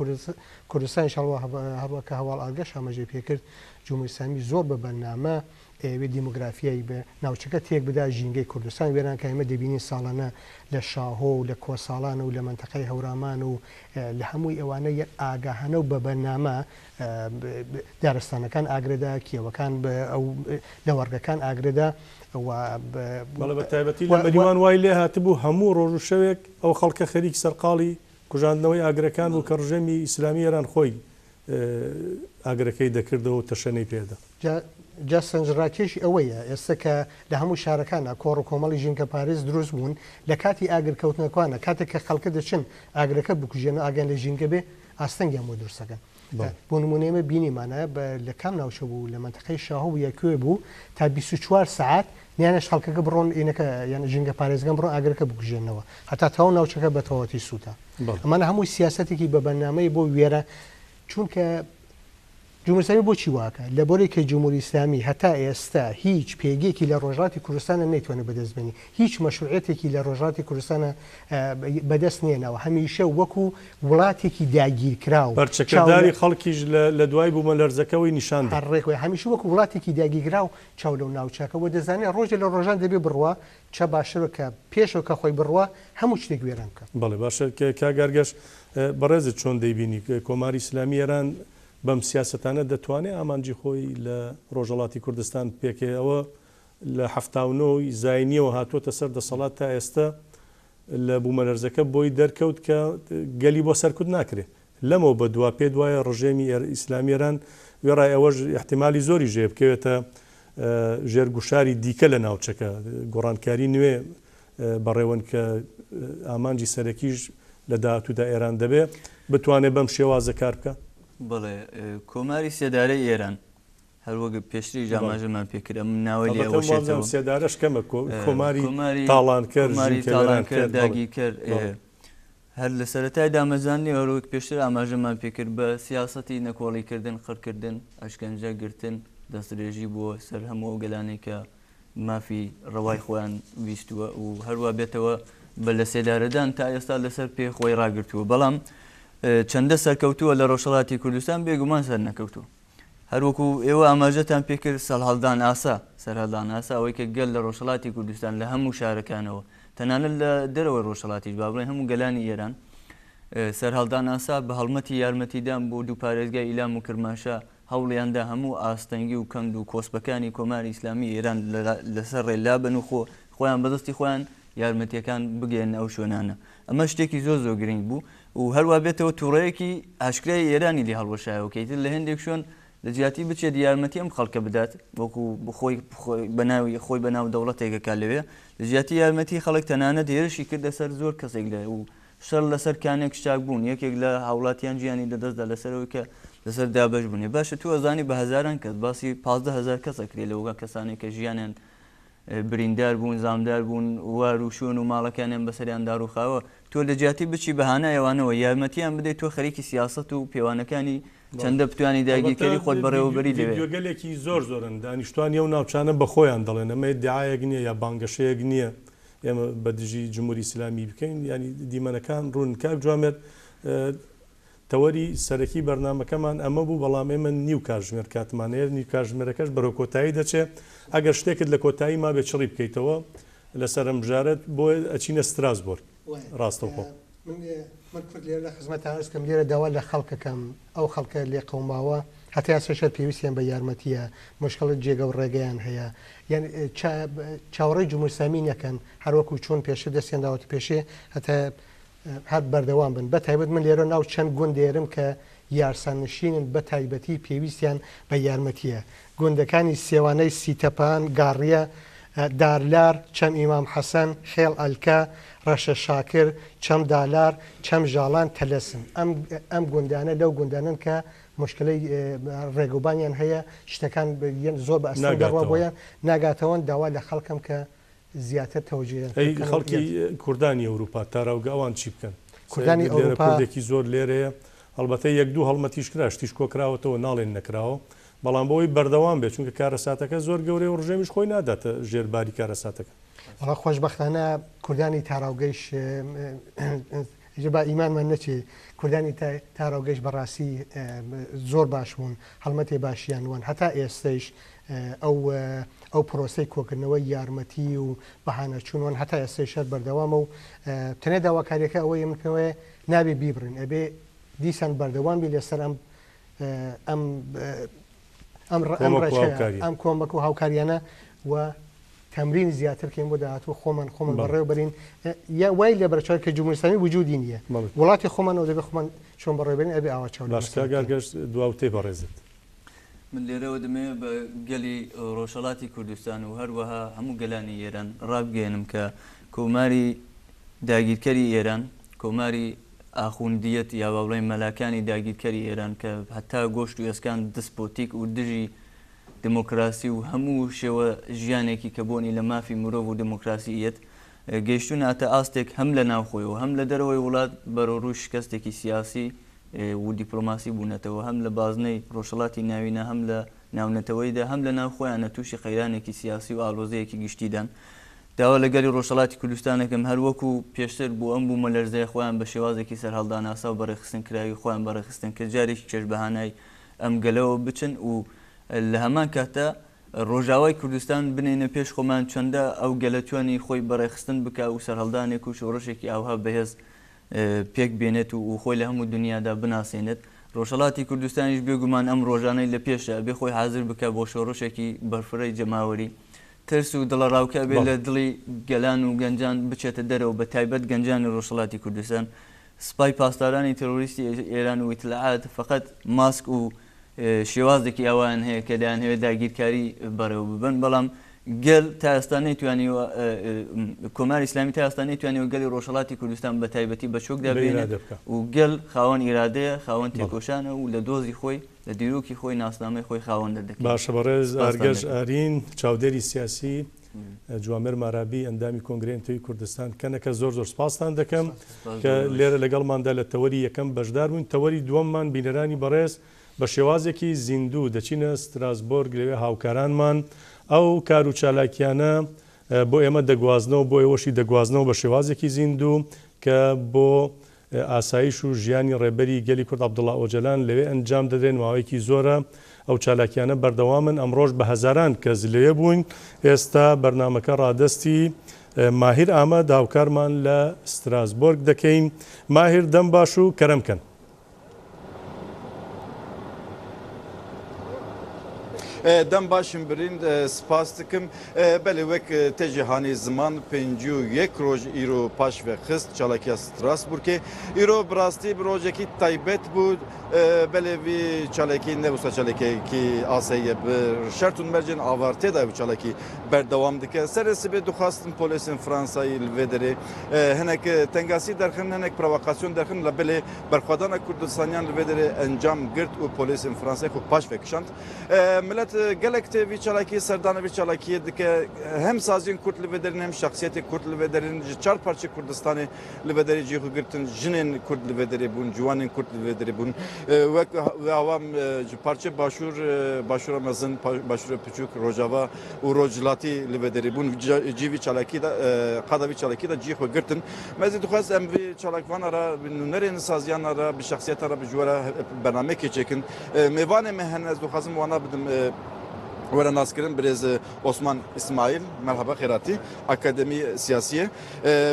کوردستان شڵوە هەروەکە هەواڵ ئاگەش هەمەژێ پێکرد جمهوری ئیسلامی زۆر بە بەرنامە ئێوێ دیموگرافیایی بە ناوچەکە تێک بدا ژینگەی کوردستان وێران کە ئێمە دەبینین ساڵانە لە شاهۆ و لە کۆساڵان و لە منتەقەی هەورامان و لە هەمووی ئەوانە یەک ئاگاهانە و بە بەرنامە دارستانەکان ئاگرێدا کێوەکان لە وەرگەکان ئاگرێدا بەڵێ بە تایبەتی لە مەریوان وای لێ هاتبوو هەموو ڕۆژ و شەوێک ئەو خەڵکە خەریکی سەرقاڵی کوژاندنەوەی ئاگرەکان و کە ڕژەمی ئیسلامی ئێران خۆی ئاگرەکەی دەکردەوە و تەشەنەی پێدا جا سنجڕاکێشی ئەوەیە ئێستا کە لە هەموو شارەکانە کۆڕ و کۆمەڵی ژینکە پارێز دروست بوون لە کاتی ئاگرکەوتنەکانە کاتێک کە خەڵکە دەچن ئاگرەکە بکوژێنە ئاگەن لە ژینگە بێ ئاستەنگیان بۆ درستەکەن بۆ نمونێمە بینیمانە لە کام ناوچە بوو لە منتەقەی شاهۆ یەکوێ بوو تا 24 ساعت نیانەش خەڵکەکە بڕۆن ئینەکە یان ژینگە پارێزگەم بڕۆن ئاگرەکە بکوژێنەوە هەتا تاو ناوچەکە بە تەواوەتی سووتە ئەمانە هەمووی سیاسەتێکی بە بەرنامەی بۆ وێرە چونکە جمهوری ئیسلامی بۆچی واکە لە بۆرەی کە جمهوری ئیسلامی هەتا ئێستا هیچ پێگەیەکی لە ڕۆژهەڵاتی کوردستانە نەیتوانێت بەدەستبێنی هیچ مەشروعەتێکی لە ڕۆژهەڵاتی کوردستانە بەدەست نێنەوە هەمیشە وەکو وڵاتێکی داگیرکراو بەرچەکەداری خەڵکیش لە دوای بوومە لەرزەکەەوەی نیشان ڕێکوی هەمیشه وەکو وڵاتێکی داگیرکراو چاو لەو ناوچەکەەوە دەزانێت ڕۆژە لە ڕۆژان دەبێ بڕوە چە باشترە کە پێشەوە کە خۆی بڕوە هەموو شتێک وێران بکە بەڵێ باشە کاگەرگەش بەڕێزت چۆن دەیبینی کۆماری ئیسلامی ئێران بەم سیاستانە دەتوانێت ئامانجی خۆی لە ڕۆژهەڵاتی کوردستان پێکەوە لە 79 زاینیەوە هاتوۆتە سەر دەسەڵات تا ئێستا لە بوومەلەرزەکە بۆی دەرکەوت کە گەلی بۆ سەرکوت ناکرێت لەمەوە بە دوا پێ دوایە ڕژێمی ئیسلامیێران وێڕای ئەوەش احتیمالی زۆری ژێ بکەوێتە ژێرگوشاری دیکە لە ناوچەکە گۆڕانکاری نوێ بەڕێوەن کە ئامانجی سەرەکیش لە داهاتوودا ئێران دەبێت بتوانێت بەم شێوازە کار بکە بڵێ کۆماری سێدارەی ئێران هەروەگە پێشتری ژاماژەمان پێکرد ئەم ناوەلی ئەوەشێتەوە سێدارەش کەمە کۆماری تاڵانکرد داگیرکرد هەر لە سەرەتای دامەزانی هەروەک پێشتر ئاماژەمان پێکرد بە سیاسەتی نەکۆڵیکردن خڕکردن ئەشکەنجە گرتن دەستدرێژی بۆ سەر هەموو ئەو گەلانەی کە مافی ڕەوای خۆیان ویستووە و هەروە بێتەوە بە لە سێدارەدان تا ئێستا لەسەر پێ خۆی ڕاگرتووە بەڵام چەندە سەرکەوتووە لە ڕۆژهەڵاتی کوردستان بێگومان سەر نەکەوتووە هەروەکو ئێوە ئاماژەتان پێکرد سەرهەڵدان ئاسا سەرهەڵدان ئاسا ئەوەی کە گەل لە ڕۆژهەڵاتی کوردستان لە هەموو شارەکانەوە تەنانەت لە دەرەوەی ڕۆژهەڵاتیش با بڵێن هەموو گەلانی ئێران سەرهەڵدان ئاسا بە هەڵمەتی یارمەتیدان بۆ دوو پارێزگای ئیلام و کرماشا هەوڵیاندا هەموو ئاستەنگی و کەند و کۆسپەکانی کۆماری ئیسلامی ئێران لەسەر ڕێلابن و خۆیان بەدەستی خۆیان یارمەتیەکان بگەێن ئەو شوێنانە ئەمە شتێکی زۆر گرنگ بوو و هەروە بێتەوە تووڕەیەکی ئاشکرای ئێرانی لی هەڵوەشایەوە کەیتر لە هێندێک شوێن لە جیاتی بچێت یارمەتی ئەم خەڵکە بدات وەکو خۆی خۆی بەناو دەوڵەتێکەکە لەوێ لە جیاتی یارمەتی خەڵک تەنانەت هێرشی کردە سەر زۆر کەسێک لە و شەر لەسەر کانێک شتاک بوون یەکێک لە هاوڵاتیان ژیانی لەدەستدا لەسەرەوەی کە لەسەر دابش بوونێ باشە تو ئەزانی بە هەزاران کەس باسی 15,000 کەسەکرێ لەوگە کەسانێک کە ژیانیان بریندار بوون زامدار بوون وار و شوێن و ماڵەکانیان بەسەریان داڕوخاوە تۆ لە جیاتی بچی بەهانایەوانەوە یارمەتیان بدەیت تۆ خەریکی سیاست و پێوانەکانی چەندە بتوانی داگیرکەری خۆت بەڕێوەبەری دەوێت گەلێکی زۆرن دانیشتوانی ئەو ناوچانە بە خۆیان دەڵێن ئەمە دیعایەک نییە یا بانگەشەیەک نییە ئێمە بە دژی جمهوری ئیسلامی بکەین ینی دیمەنەکان ڕوون کاک جوامێر تەوەری سەرەکی بەرنامەکەمان ئەمە بوو بەڵام ئێمە نیو کاتژمێر کاتمانەیە نیو کاتژمێرەکەش بەرەو کۆتایی دەچێت ئەگەر شتێکت لە کۆتایی ما بێ چڕی بکەیتەوە لەسەر ئەم بژارەت بۆ ئەچینە ستراسبۆرگ ڕاستەوخۆ من کورد لێرە لە خزمەت هەستکەم لێرە داوا لە خەڵکەکەم ئەو خەڵکە لێ قەوماوە هەتا سەشت پێویستیان بە یارمەتیە مشکڵت جێگە و ڕێگەیان هەیە یان چاوەڕێی جمهوری ئیسلامی نەکەن هەروەکو چۆن پێشە دەستیان داوەتی پێشێ هەتا هەر بەردەوام بن بە تایبەت من لێرە ناو چەند گوندێرم کە یارساننشینن بە تایبەتی پێویستیان بە یارمەتیە گوندەکانی سێوانەی سیتەپان گاڕیە دارلار چەم ئیمام حەسەن خێڵ ئەلکە ڕەشە شاکر چەم دالار چەم ژاڵان تەلەسن ئەم گوندانە لەو گوندانن کە مشکلەی ڕێگوبانیان هەیە شتەکان زۆر بە ئەستا دەڕوا بۆیان ناگاتەوەن داوا لە خەڵکەم کە زیاتر تەوجێ ئەی خەڵکی کوردانی ئەوروپا تاراوگە ئەوان چی بکەن کوردانی ئەوروپا کوردێکی زۆر لێرەیە هەڵبەتە یەک دوو هەڵمەتیش کراش تیش کۆکراوەتەوە ناڵێن نەکراوە بەڵام بۆی بەردەوام بێت چونکە کارەساتەکە زۆر گەورەی و ڕژێمیش خۆی ناداتە ژێرباری کارەساتەکە وڵا خۆشببختانە کوردانی تاراوگەیش با ئیمانمان نەچێ کوردانی تاراوگەیش بەڕاستی زۆر باش بوون هەڵمەتێ باشیان وان هەتا ئێستەیش ئەو پرۆسی کۆکردنەوەی یارمەتی و بەهانە چوونوان هەتا ئێستەی شەر بەردەوامە و تەنێ داواکاریەکە ئەوەیە منەوەی نابێ بیبرن ئەبێ دیسان بەردەوام بی لەسەر ئەم کۆمەک و هاوکاریانە و تەمرین زیاتر کەین بۆ داهاتوو خۆمان بەڕێوە بەرین یا وای لە بەرچاو کە جمهوری ئیسلامی وجودی نییە وڵاتی خۆمانەوە دەبێ خۆمان چۆن بەڕێوەبرین ئەبێ ئاوا چاو باشگەشت دواو تێ بەڕێزت من لێرەوە دەمێ بە گەلی ڕۆژهەڵاتی کوردستان و هەروەها هەموو گەلانی ئێران ڕابگەێنم کە کۆماری داگیرکەری ئێران کۆماری ئاخوندیەت یا باڵێ مەلاکانی داگیرکەری ئێران کە هەتا گۆشت و ئێسکان دسپۆتیک و دژی دموکراسی و هەموو شێوە ژیانێکی کە بۆنی لە مافی مرۆڤ و دموکراسیەت گەیشتون هاتە ئاستێک هەم لە ناوخۆیەوە هەم لە دەرەوەی وڵات بەرەڕووی شکستێکی سیاسی و دیپلۆماسی بوونەتەوە هەم لە بازنەی ڕۆژهەڵاتی ناوینە هەم لە ناونەتەوەیدا هەم لە ناوخۆیانە تووشی قەیرانێکی سیاسی و ئالۆزەیەکی گشتیدان داوا لەگەلی ڕۆژهەڵاتی کوردستانەکەم هەروەکو پێشتر بۆ ئەم بوو مەلەرزەیە خۆیان بە شێوازێکی سەرهەڵداناسا و بەڕێخستن کراوی خۆیان بەڕێخستن کە جارێکی چێژبەهانای ئەم گەلەوە بچن و لە هەمان کاتە ڕۆژاوای کوردستان بنێنە پێش خۆمان چەندە ئەو گەلەتوانی خۆی بەڕێخستن بک و سەرهەڵدانێک و شۆڕشێکی ئاوها بەهێز پێک بێنێت و خۆی لە هەموو دنیادا بناسێنێت ڕۆژهەڵاتی کوردستانیش بێگومان ئەم ڕۆژانەی لە پێشە بێ خۆی حاضر بکە بۆ شۆڕشێکی بەرفرەی جەماوەری ترس و دڵە ڕاوکە بێ لە دڵی گەلان و گەنجان بچێتە دەرەوە بە تایبەت گەنجانی ڕۆژهەڵاتی کوردستان سپای پاسدارانی تەرۆریستی ئێران و ئیتلاعات فقط ماسک و شێوازێکی ئەوان هەیە کە دایانهەوێت داگیرکاری بەڕێوە ببن بەڵام گەل تا ئێستا نەیتوانیوە کۆماری ئیسلامی تا ئێستا نەیتوانیوە گەلی ڕۆژهەڵاتی کوردستان بە تایبەتی بە چۆکدا بێنێت و گەل خاوەن ئیرادەیە خاوەن تێکۆشانە و لە دۆزی خۆی لە دیرۆکی خۆی ناسنامەی خۆی خاوەن دەدەکەێت باشە بەڕێز ئارگەش ئارین چاودێری سیاسی جوامێر مارابی ئەندامی کۆنگرێنتەوەی کوردستان کەنەکە زۆر سپاسان دەکەم کە لێرە لەگەڵماندا لە تەوەری یەکەم بەشدار بوون تەوەری دووەممان بینەرانی بەڕێز بە شێوازێکی زیندوو دەچینە ستراسبۆرگ لەوێ هاوکارانمان ئەو کار و چالاکیانە بۆ ئێمە دەگوازنەوە بۆ ئێوەشی دەگوازنەوە بە شێوازێکی زیندوو کە بۆ ئاسایش و ژیانی ڕێبەری گەلی کورد عەبدوڵڵا ئۆجەلان لەوێ ئەنجام دەدرێن ماوەیەکی زۆرە ئەو چالاکیانە بەردەوامن ئەمڕۆژ بە هەزاران کەس لەوێ بووین ئێستا بەرنامەکە ڕادەستی ماهیر ئامەد هاوکارمان لە ستراسبۆرگ دەکەین ماهیر دەم باش و کەرەمکەن دەم باشم برین سپاس دکم بەێ وەک تێجیهانی زمان 51 ڕۆژ ئیرۆ پاش وێ خست چالاکیە ستراسبورگێ ئیرۆ بڕاستی ڕۆژێکی تایبەت بود بەێوی چالێکی نەوسە چالێکێکی ئاسەیە شەرتون مەرجن ئاوارتێدا و چالێکی بەردەوام دکە سەرسی بێ دوخواستن پۆلیسین فرانسایی لێ دەرێ هەنێک تەنگاسی دەرخن هەنێک پرۆڤۆکاسیۆن دەرخن لە بلێ بەرخوادانە کوردستانیان لێ دەرێ ئەنجام گرت و پۆلیسین فرانسای خو پاش وێکشاند ملت gelek tevî çalakî serdanevî çalakiyê dike hem saziyên Kurd li vê derin hem şexsiyetê Kurd li vê derin ji çar parçe Kurdistanê li vê derê jî xwe girtin jinên Kurd li vê derê bûn ciwanên Kurd li vê derê bûn wek awam ji parçe başûr başûra mezin başûra piçûk rojava û rojhilatî li vê derê bûn civî çalakî da qadavî çalakî da cî xwe girtin mezî dixwaz em vê çalakvana ra nûnerên saziyana ra bi şexsiyeta ra bi ji we re bernamekê çêkin mêvanê me hene ez dixwazim wana bidim وەرە ناسکردن برێز ئۆسمان ئیسماعیل مەرحەبا خێراتی ئەکادمی سیاسیە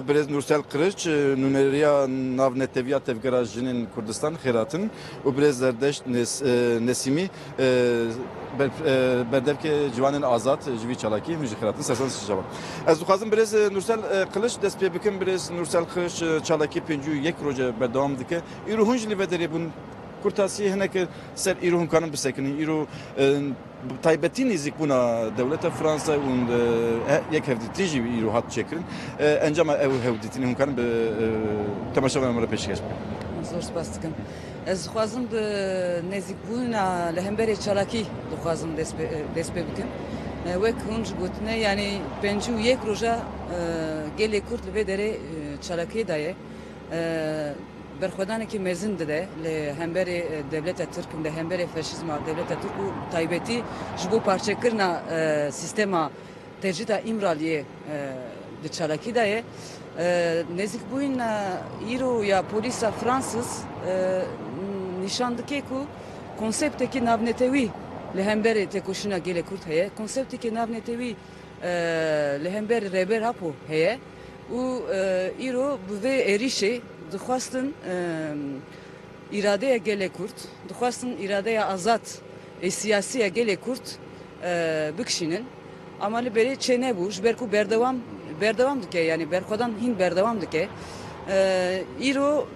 برێز نورسەل قرچ نونەریە ناونەتەڤیا تێڤگەرا ژنên کوردستان خێراتن و برێز زەردەشت نەسیمی بەردەرکێ ciwanên azad ji vî çalakî min jî xiratin sersan şijaba ez dixwazim birêz Nursel Qiliç dest pê bikim birêz Nursel Qiliç çalakî 51 roje berdewam dike îro hûn ji li vê derê bûn kurtasiyê hinekê ser îro hûn karin bisekinin îro taybetî nêzik bûna dewleta Fransa û yek hevdîtî jî îro hat çêkirin encama ew hevdîtînê hûn karin bi temaşa me pêşkêş bikin. Zor spas dikim. Ez dixwazim bi nêzîkbûna li hemberê çalakî dixwazim dest pê bikim. وەک هونج گوتنە ینی 51 ڕۆژە gelê Kurd li vê derê çalakiyê daye berxwedanekî mezin dide li hemberê devleta Tirk li hemberê faşîzma devleta Tirk û taybetî ji bo parçekirina sîstema tecrîta İmraliyê li çalakî daye nêzîkbûyîn îro ya polîsa Fransız nîşan dike ku konseptekî navnetewî li hemberê têkoşîna gelê Kurd heye konseptekî navnetewî li hemberê rêber hapo heye û îro bi vê êrişê dixwastin îradeya gelê Kurd dixwastin îradeya azad ê siyasî ya gelê Kurd bikişînin ama li berê çê nebû ji ber ku berdewam dike yani berxwedan hîn berdewam dike îro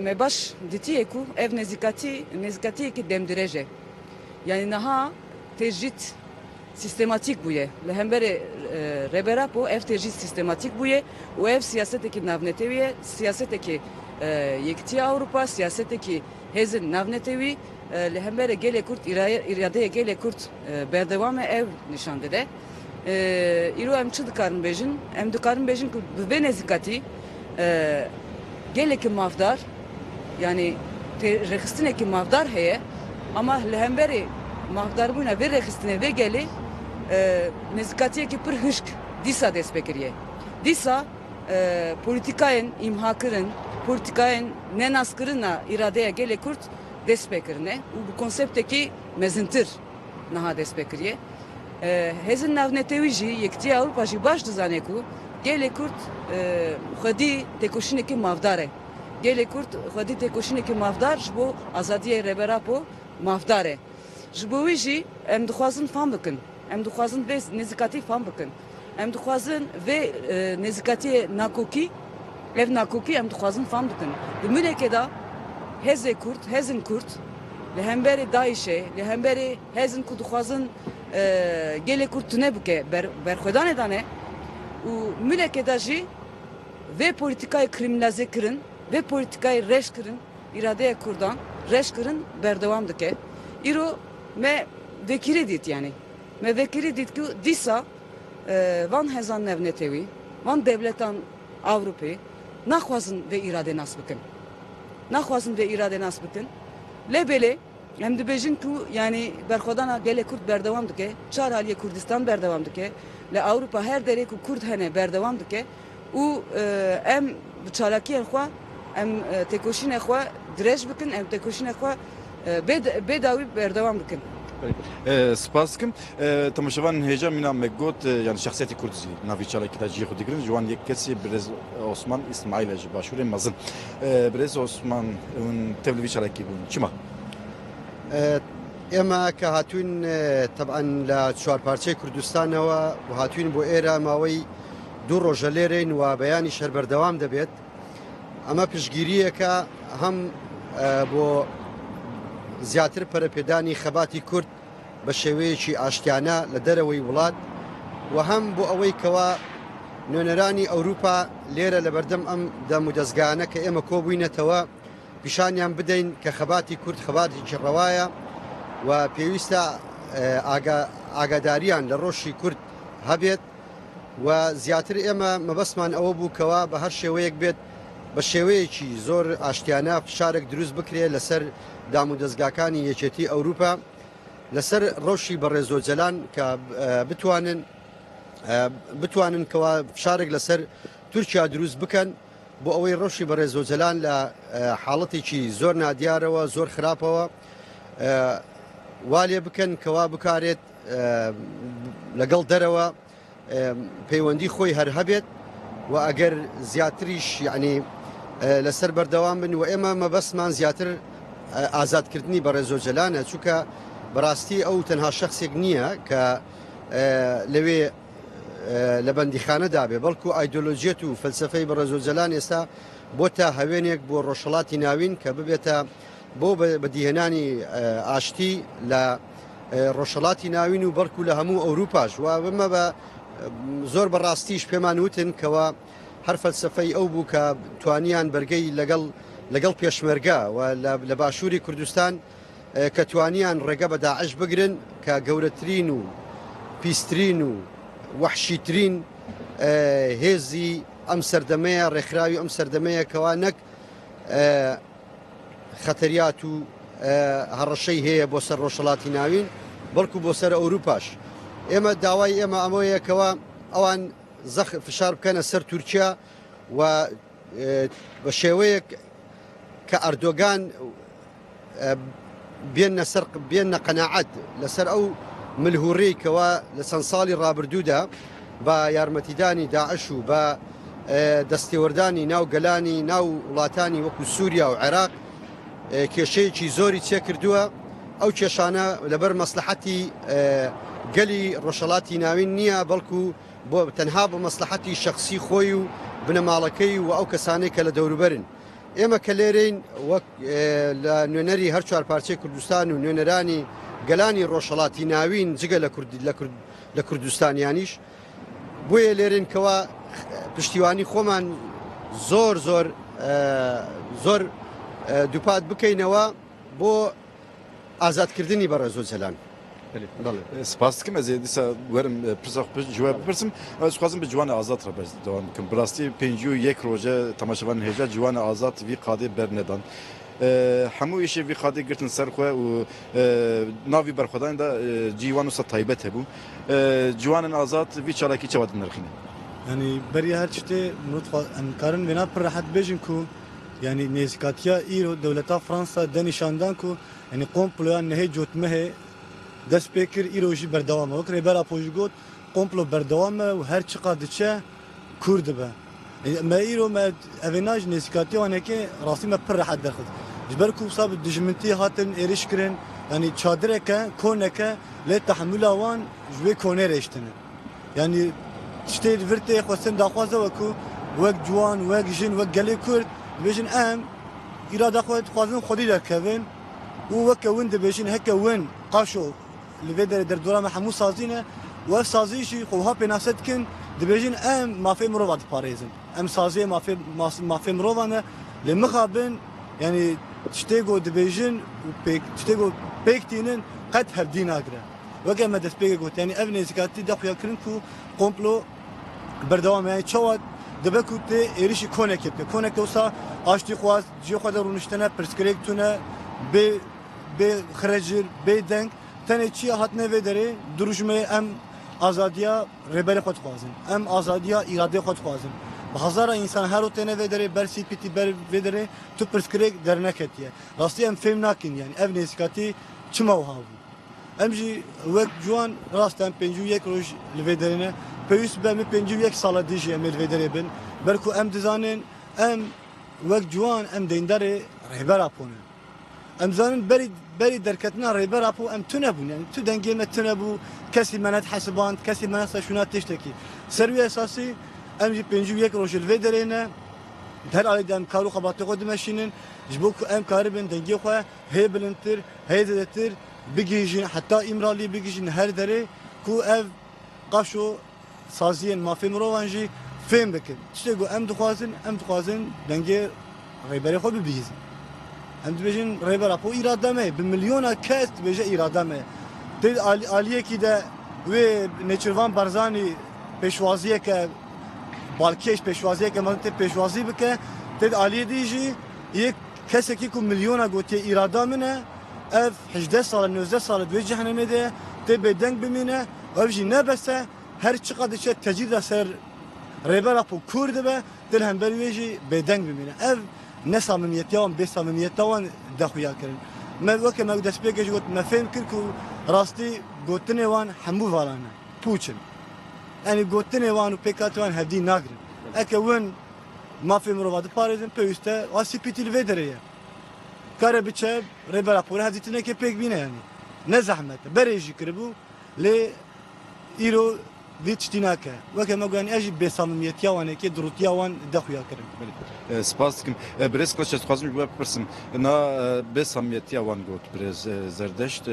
me baş dîtiye ku ev nêzîkatiyekî demdirêj e yani niha tecrit sistematik bûye li hemberê reberapo ev tecrit sistematik bûye û ev siyasetekî navnetewî ye siyasetekî yekîtiya Ewropa siyasetekî hêzin navnetewî li hemberê gelê Kurd îradeya gelê Kurd berdewam e ev nîşan dide îro em çi dikarin bêjin em dikarin bêjin ku bi vê nêzîkatî gelekî mavdar yani rexistinekî mavdar heye ama li hemberê mavdarbûna vê rexistinê vê gelê nêzîkatiyekî pir hişk dîsa dest pê kiriye dîsa polîtikayên îmhakirin polîtikayên nenazkirina îradeya gelê Kurd dest pê kirine û bu konseptekî mezintir niha dest pê kiriye hêzin navnetewî jî yekîtiya Ewropa jî baş dizane ku gelê Kurd xwedî têkoşînekî mavdar e gelê Kurd xwedî têkoşînekî mavdar ji bo azadiyê reberapo mavdar e ji bo wî jî em dixwazin fam bikin em dixwazin vê nêzîkatî fam bikin em dixwazin vê nêzîkatiyê nakokî ev nakokî em dixwazin fam bikin li Mûnekê da hêzê Kurd hêzin Kurd li hemberê Daişê li hemberê hêzin ku dixwazin gelê Kurd tune bike berxwedanê dane û Mûnekê da jî vê polîtikayê kriminalizê kirin vê polîtikayê reş kirin îradeya Kurdan reş kirin berdewam dike îro me vekirî dît yani me vekirî dît ku dîsa van hezan navnetewî van devletan Ewropê naxwazin vê îrade nas bikin naxwazin vê îrade nas bikin lê belê em dibêjin ku yani berxwedana gelê Kurd berdewam dike çar aliyê Kurdistan berdewam dike li Ewropa her derê ku Kurd hene berdewam dike û em bi çalakiyên xwe em têkoşînê xwe dirêj bikin em têkoşînê xwe bêdawî berdewam bikin سپاس دکم تماشاوان هێجا مینا مەگوت یان شخصیتی Kurd jî navî çalakî da jî xwe dikirin ji wan yek kesî Birêz Osman İsmaîl ji başûrê mezin Birêz Osman hûn tev li vî çalakî bûn çima ئێمە کە هاتوین تەبعەن لە چوارپارچەی کوردستانەوە و هاتوین بۆ ئێرە ماوەی دوو ڕۆژە لێرەین و بەیانی شەر بەردەوام دەبێت ئەمە پشگیریەکە هەم بۆ زیاتر پەرەپێدانی خەباتی کورد بە شێوەیەکی ئاشتیانە لە دەرەوەی وڵات و هەم بۆ ئەوەی کەوا نوێنەرانی ئەوروپا لێرە لە بەردەم ئەم دەم و دەستگانە کە ئێمە کۆبووینەتەوە پیشانیان بدەین کە خەباتی کورد خەباتێکی ڕەوایە و پێویستە ئاگاداریان لە ڕۆژی کورد هەبێت و زیاتر ئێمە مەبەستمان ئەوە بوو کەوا بە هەر شێوەیەک بێت بە شێوەیەکی زۆر ئاشتیانە فشارێک دروست بکرێت لەسەر دام و دەستگاکانی یەکێتی ئەوروپا لەسەر ڕۆژی بەڕێزۆجەلان کە بتوانن کەوا فشارێک لەسەر تورکیا دروست بکەن بۆ ئەوەی ڕۆژی بەڕێزۆجەلان لە حاڵەتێکی زۆر نادیارەوە زۆر خراپەوە والێ بکەن کەوا بکارێت لەگەڵ دەرەوە پەیوەندی خۆی هەر هەبێت و ئەگەر زیاتریش یعنی لەسەر بەردەوام بن و ئێمە مەبەستمان زیاتر ئازادکردنی بەڕێزۆجەلانە چونکە بەڕاستی ئەو تەنها شخصێک نییە کە لەوێ لە بەندیخانەدا بێ بەڵکو ئایدۆلۆژیەت و فەلسفەی بەڕێزۆجەلان ئێستا بۆتە هەوێنێک بۆ ڕۆژهەڵاتی ناوین کە ببێتە بۆ بەدیهێنانی ئاشتی لە ڕۆژهەڵاتی ناوین و بەڵکو لە هەموو ئەوروپاش و بمە بە زۆر بەڕاستیش پێمان وتن کەوا هەر فەلسفەی ئەو بوو کە توانیان بەرگەی لەگەڵ پێشمەرگە و لە باشووری کوردستان کە توانیان ڕێگە بە داعش بگرن کە گەورەترین و پیسترین و وحشیترین هێزی ئەم سەردەمەیە ڕێکخراوی ئەم سەردەمەیە کەوا نەک خەتەریات و هەڕەشەی هەیە بۆ سەر ڕۆژهەڵاتی ناوین بەڵکو بۆ سەر ئەوروپاش ئێمە داوای ئێمە ئەمەیەکەوە ئەوان فشار بکەنە سەر تورکیا و بە شێوەیەک کە ئەردۆگان بێنە قەناعەت لەسەر ئەو ملهوڕەی کەوا لە چەند ساڵی ڕابردوودا بە یارمەتیدانی داعش و بە دەستێوەردانی ناو گەلانی ناو وڵاتانی وەکو سووریا و عێراق کێشەیەکی زۆری چێ کردووە ئەو کێشانە لەبەر مەسلحەتی گەلی ڕۆژهەڵاتی ناوین نییە بەڵکو بۆ تەنها بە مەسلحەتی شخصی خۆی و بنەماڵەکەی و ئەو کەسانەی کە لە دەوروبەرن ئێمە کە لێرەین وەک لە نوێنەری هەر چوار پارچەی کوردستان و نوێنەرانی گەلانی ڕۆژهەڵاتی ناوین جگە لە کوردستانیانیش بۆیە لێرن کەوا پشتیوانی خۆمان زۆر زۆر زۆر دووپات بکەینەوە بۆ ئازادکردنی بەڕێزۆ جەلان سپاس dikim ez ê dîsa werim pirsa xwe civab bipirsim ez xwazim bi ciwanê azad re devam bikim bi rastî pêncî û yek roje temaşevan hêja ciwanê azad vî qadê bernedan hemû êşê vî qadê girtin ser xwe û navî berxwedanê de cîwan wisa taybet hebû ciwanên azad vî çalakî çawa din nirxîne yani beriya her tiştê em karin vêna pir rehet bêjin ku yani nêzîkatiya îro dewleta Fransa de nîşandan ku yani komploya nehê cotmehê dest pê kir îro jî berdewam e wek rêbera Pojî got komplo berdewam e û her çiqa diçe kûr dibe me îro me evê na ji nêzîkatiya wanekê rastî me pir rehet derxist ji ber ku wisa bi dijmintî hatin êriş kirin yani çadireke koneke lê tehemûla wan ji wê konê rêştine yani tiştê vir tê xwestin daxwaze weku wek ciwan wek jin wek gelê Kurd dibêjin em îrada xwe dixwazin xwedî derkevin û weke win dibêjin heke win qaşo li vê derê derdora me hemû sazîne û ev sazî jî xweha pênase dikin dibêjin em mafê mirova diparêzin em saziyê mafê mirovan e lê mixabin yani tiştê got dibêjin û tiştê got pêk tînin qet hevdî nagire weke me destpêkê got yani ev nêzîkatî de xuya kirin ku komplo berdewam yani çawa dibe ku tê êrişî konekê bike konekê wisa aştî xwaz ciyê xwe de rûniştine pirskirêk tune bê xirejir bê deng tenê çiya hatine vê derê duruşmeyê em azadiya rêberê xwe dixwazin em azadiya îradê xwe dixwazin bi hezara însan her têne vê derê ber sîpîtî ber vê derê tu pirskirêk derneketiye rastî em fêm nakin yani ev nêzîkatî çima wiha bû em jî wek ciwan rast em pêncî û yek roj li vê derê ne pêwîst be min pêncî û yek sala dî jî em ê li vê derê bin ber ku em dizanin em wek ciwan em deyndarê rêbera pone em zanin berî derketina rêbera po em tune bûn yani tu dengê me tune bû kesî me net hesiband kesî me nesa şûna tiştekî ser wî esasî em jî pêncî û yek roj li vê derê ne her alî de em kar û xebatê xwe dimeşînin ji bo ku em karibin dengê xwe hê bilindtir hê zêdetir bigîjin heta îmralî bigîjin her derê ku ev qaşo saziyên mafê mirovan jî fêm bikin tiştê got em dixwazin dengê rêberê xwe bibîzin em dibêjin rêbera po îrada me bi milyona kes dibêje îrada me tê aliyekî de wê Nêçîrvan Barzanî pêşwaziyeke balkêş pêşwaziyeke mezin tê pêşwazî bike tê aliyê dî jî yek kesekî ku milyona gotiye îrada min e ev 18 sal 19 sal dibê cehennemê de tê bêdeng bimîne ev jî nebese her çiqa diçe tecîda ser rêbera po kûr dibe dil hemberî wê jî bêdeng bimîne ev ne samimiyetiya wan bê samimiyeta wan dexuya kirin me weke me destpêkê jî got me fêm kir ku rastî gotinê wan hemû valan e pûçin yani gotinê wan û pêkatê wan hevdî nagirin eke win mafê mirova diparêzin pêwîst e wa sîpîtî li vê derê ye kare biçe rêbera pore hevdîtinekê pêk bîne yani ne zehmet e berê jî kiribû lê îro vî tiştî nake weke me goyanî ev jî bêsamimiyetiya wanekê dirûtiya wan dexuya kirin spas dikim birêz qeç ez dixwazim ji we bipirsim na bêsamiyetiya wan got birêz zerdeşt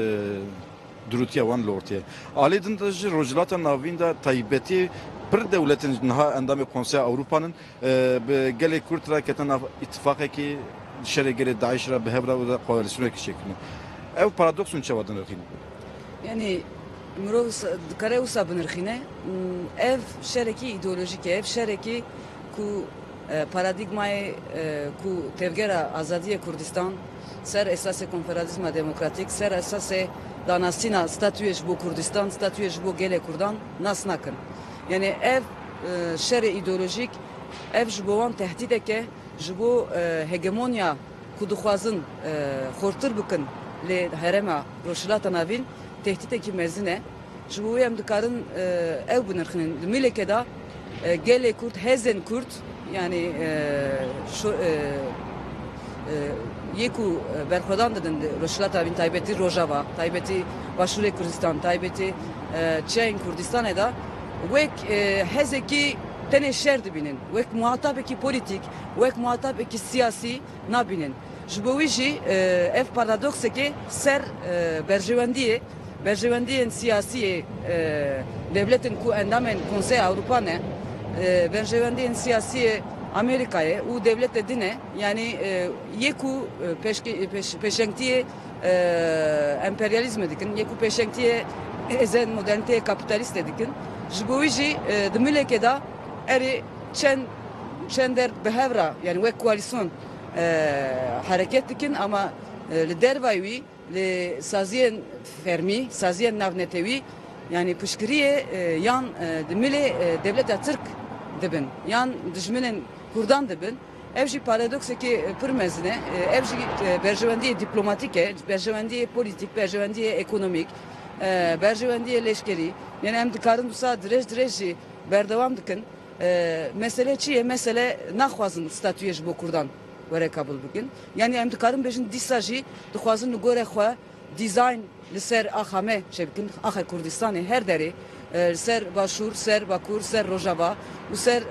dirûtiya wan li ortaya alê din de ji rojhilata navîn de taybetî pir dewletin niha endamê Konseya Ewropanın bi gelê Kurd re ketin nav îtifaqekî şerê gelê Daeş re bi hev re koalisyonekî çêkirine ev paradoksun çawa din rixîne Yani مرو کاره وسا بنرخینه ev şereki ideolojik ev şereki ku paradigmayı ku tevgera azadiye Kurdistan ser esas konfederalizma demokratik ser esas danastina statüeş bu Kurdistan statüeş bu gele Kurdan nas nakın yani ev şere ideolojik ev jbovan tehdit eke jbo hegemonya ku duxwazin xortir bikin li herema roşilata navin tehdit eki mezine jbo em dikarin ev binirxinin mileke da gele Kurd hezen Kurd yani yeku berxwedan didin roşilata vin taybeti Rojava taybeti Başûrê Kurdistan taybeti Çeyên Kurdistanê da wek hezekî tenê şer dibînin wek muhatabekî politik wek muhatabekî siyasî nabînin ji bo wî jî ev paradoksekê ser berjewendiyên siyasiyê devletin ku endamên Konseya Avrupa ne berjewendiyên siyasiyê Amerika'ya u devlet edine yani yeku peşengtiye emperyalizm edikin yeku peşengtiye ezen moderniteye kapitalist edikin jboiji demileke da eri çender behevra yani ve koalisyon hareket dikin ama li dervaywi li saziyen fermi saziyen navnetevi yani pışkiriye yan demile devleta Türk dibin yan dijminin Kurdan dibin ev jî paradokseki pir mezine ev jî berjewendiye diplomatik e berjewendiye politik berjewendiye ekonomik berjewendiye leşkerî yani em dikarin wisa dirêj jî berdewam dikin mesele çi ye mesele naxwazin statüye ji bo Kurdan were kabul bikin yani em dikarin bêjin dîsa jî dixwazin li gorê xwe dizayn li ser axa me çêbikin axa Kurdistanê her derê ser Başûr, ser Bakur, ser Rojava û ser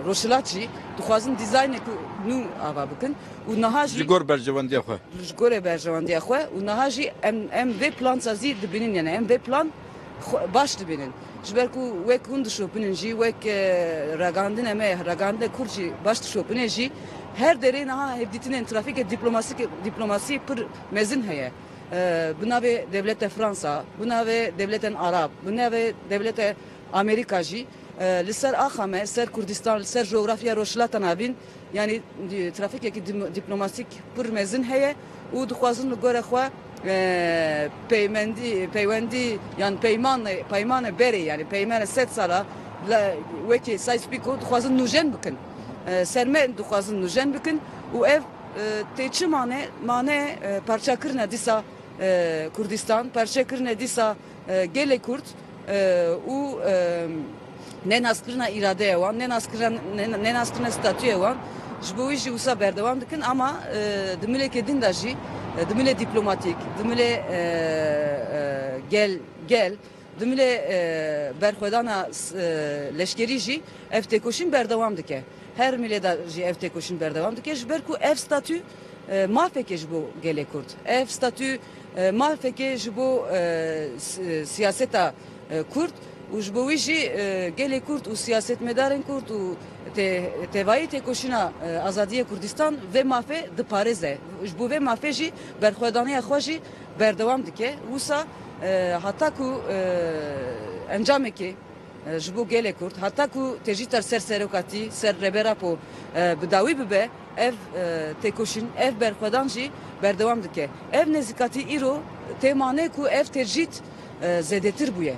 Roşilat jî dixwazin dîzaynekî nû ava bikin û niha jî ji gor berjewendiya xwe ji gorê berjewendiya xwe û niha jî em vê plansazî dibînin yani em vê plan baş dibînin ji ber ku wek hûn dişopinin jî wek ragandinê me ragandinê Kurd jî baş dişopinê jî her derê niha hevdîtinên trafîkê diplomasî pir mezin heye bu navê devleta Fransa bu navê devletên Arab bu navê devleta Amerika jî li ser axa me ser Kurdistan li ser coğrafya roşilata navîn yani trafîkekî diplomasîk pir mezin heye û dixwazin li gorê xwe peywendî yan peymane berê yani peymane sed sala wekî sayspîko dixwazin nûjen bikin serme dixwazin nûjen bikin û ev tê çi mane parçakirine dîsa Kurdistan parçakirine dîsa gelê Kurd û nenaskirina îradeya wan nenaskirina statüya wan ji bo wî jî wisa berdewam dikin ama di milekê din da jî di milê dîplomatik di milê gel di milê berxwedana leşkerî jî ev têkoşîn berdewam dike her milê da jî ev têkoşîn berdewam dike ji ber ku ev statü mafeke ji bo gelê Kurd ev statü mafeke ji bo siyaseta Kurd û ji bo wî jî gelê Kurd û siyasetmedarên Kurd û tevayê têkoşîna azadiya Kurdistan vê mafê diparêze ji bo vê mafê jî berxwedaniya xwe jî berdewam dike wisa heta ku encamekê ji bo gelê Kurd heta ku tê jî ter ser serokatî ser reberapo bi dawî bibe ev têkoşîn ev berxwedan jî berdewam dike ev nezîkatî îro tê mane ku ev terjît zêdetir bûye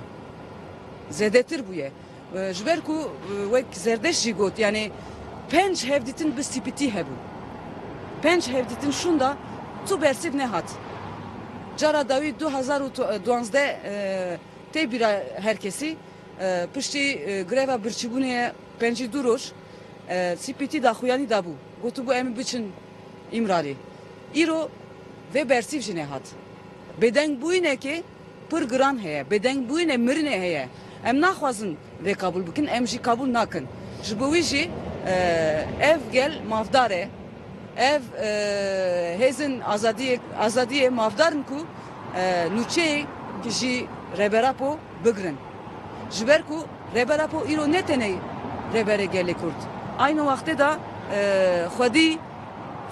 ji ber ku wek zerdeş jî got yani penc hevdîtin bi spîtî hebû penc hevdîtin şunda tu bersiv nehat cara dawî 2012 tê bîra herkesî piştî greva birçîbûnê pencî du roj spîtî daxuyanî dabû gotûbû em biçin îmrarî îro vê bersiv jî nehat bêdengbûyînekê pir giran heye bêdengbûyînê mirinê heye em naxwazin vê kabul bikin em jî kabul nakin ji bo wî jî ev gel mavdar e ev hêzin azadiyê mavdarin ku nûçeyê jî reberapo bigirin ji ber ku reberapo îro ne tenê reberê gelê Kurd aynı wextê da xwedî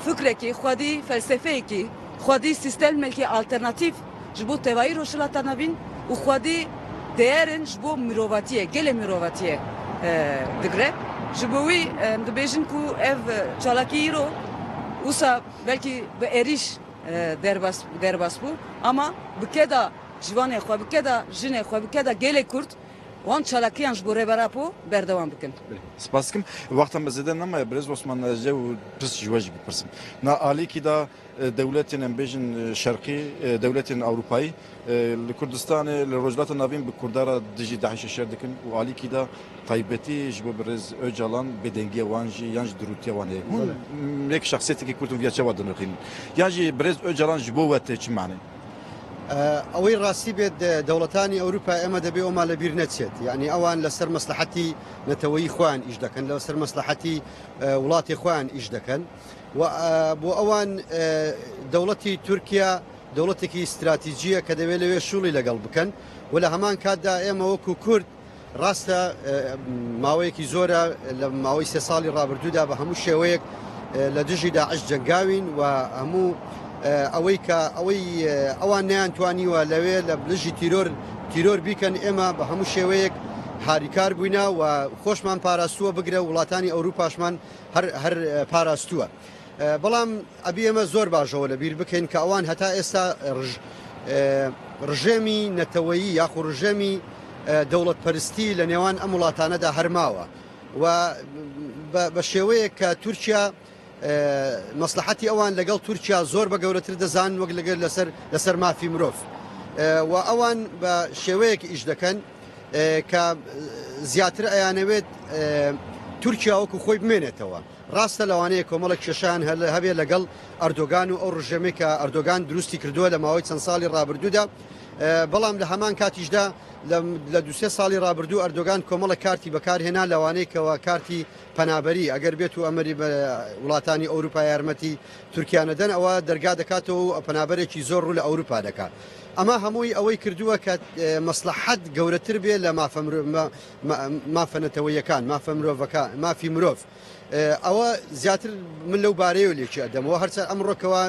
fikrekî xwedî felsefeyekî xwedî sistemekî alternatîv ji bo tevayî roşilata navîn û xwedî değerin ji bo mirovatiye gelê mirovatiye digre ji bo wî dibêjin ku ev çalakî îro wisa belkî bi êrîş derbas bû ama bike da civanê xwe bike da jinê xwe bike da gelê Kurd wan çalakiyan ji bo rêberapo berdewam bikin. Spas dikim wextan me zêde nemaye Birêz Osman Nece û pirs ji we jî bipirsim. Na alîkî da dewletên em bêjin şerqî dewletên Ewropayî li Kurdistanê li rojilata navîn bi Kurdara dijî Daişê şer dikin û alîkî da taybetî ji bo Birêz Öcalan bêdengiya wan jî yan ji dirûtiya wan heye. Hûn yek şexsiyetekî Kurd û viya çawa dinirxînin. Yan jî Birêz Öcalan ji bo we tê çi manê? ئەوەی ڕاستی بێت دەوڵەتانی ئەوروپا ئێمە دەبێ ئەومان لە بیر نەچێت یعنی ئەوان لەسەر مەسلحەتی نەتەوەیی خۆیان ئیش دەکەن لەسەر مەسلحەتی وڵاتی خۆیان ئیش دەکەن بۆ ئەوان دەوڵەتی تورکیا دەوڵەتێکی استراتیجیە کە دەوێت لەوێ شوڵی لەگەڵ بکەن و لە هەمان کاتدا ئێمە وەکو کورد ڕاستە ماوەیەکی زۆرە لە ماوەی سێ ساڵی ڕابردوودا بە هەموو شێوەیەک لە دژی داعش جەنگاوین و هەموو ئەوەی کە ئەوان نەیانتوانیوە لەوێ لە بلژی تیرۆر بیکەن ئێمە بە هەموو شێوەیەک هاریکار بووینە و خۆشمان پاراستووە بگرە وڵاتانی ئەوروپاشمان هەر پاراستووە بەڵام ئەبی ئێمە زۆر باشەوە لە بیر بکەین کە ئەوان هەتا ئێستا ڕژێمی نەتەوەیی یاخو ڕژێمی دەوڵەتپەرستی لە نێوان ئەم وڵاتانەدا هەرماوە و بە شێوەیەک کە تورکیا مەسلحەتی ئەوان لەگەڵ تورکیا زۆر بە گەورەتر دەزان وەک لەگەر لەسەر مافی مرۆڤ و ئەوان بە شێوەیەک ئیش دەکەن کە زیاتر ئەیانەوێت تورکیا وەکو خۆی بمێنێتەوە ڕاستە لەوانەیە کۆمەڵک کێشان هەبێت لەگەڵ ئەردۆگان و ئەو ڕژێمێک کە ئەردۆگان دروستی کردووە لە ماوەی چەند ساڵی ڕابردوودا بەڵام لە هەمان کاتیشدا لە دوسێ ساڵی ڕابردوو ئەردۆگان کۆمەڵە کارتی بەکارهێنا لەوانەیەکەوە کارتی پەنابەری ئەگەر بێت و ئەمەری بە وڵاتانی ئەوروپا یارمەتی تورکیانەدەن ئەوە دەرگا دەکاتەوە و پەنابەرێکی زۆر ڕوو لە ئەوروپا دەکات ئەمە هەمووی ئەوەی کردووە کە مەسلحەت گەورەتر بێ لە مافەنەتەوەیەکان مافی مرۆڤ ئەوە زیاتر من لەو بارەیە لێکی ئەدەمەوە هەرچە ئەمڕۆکەوە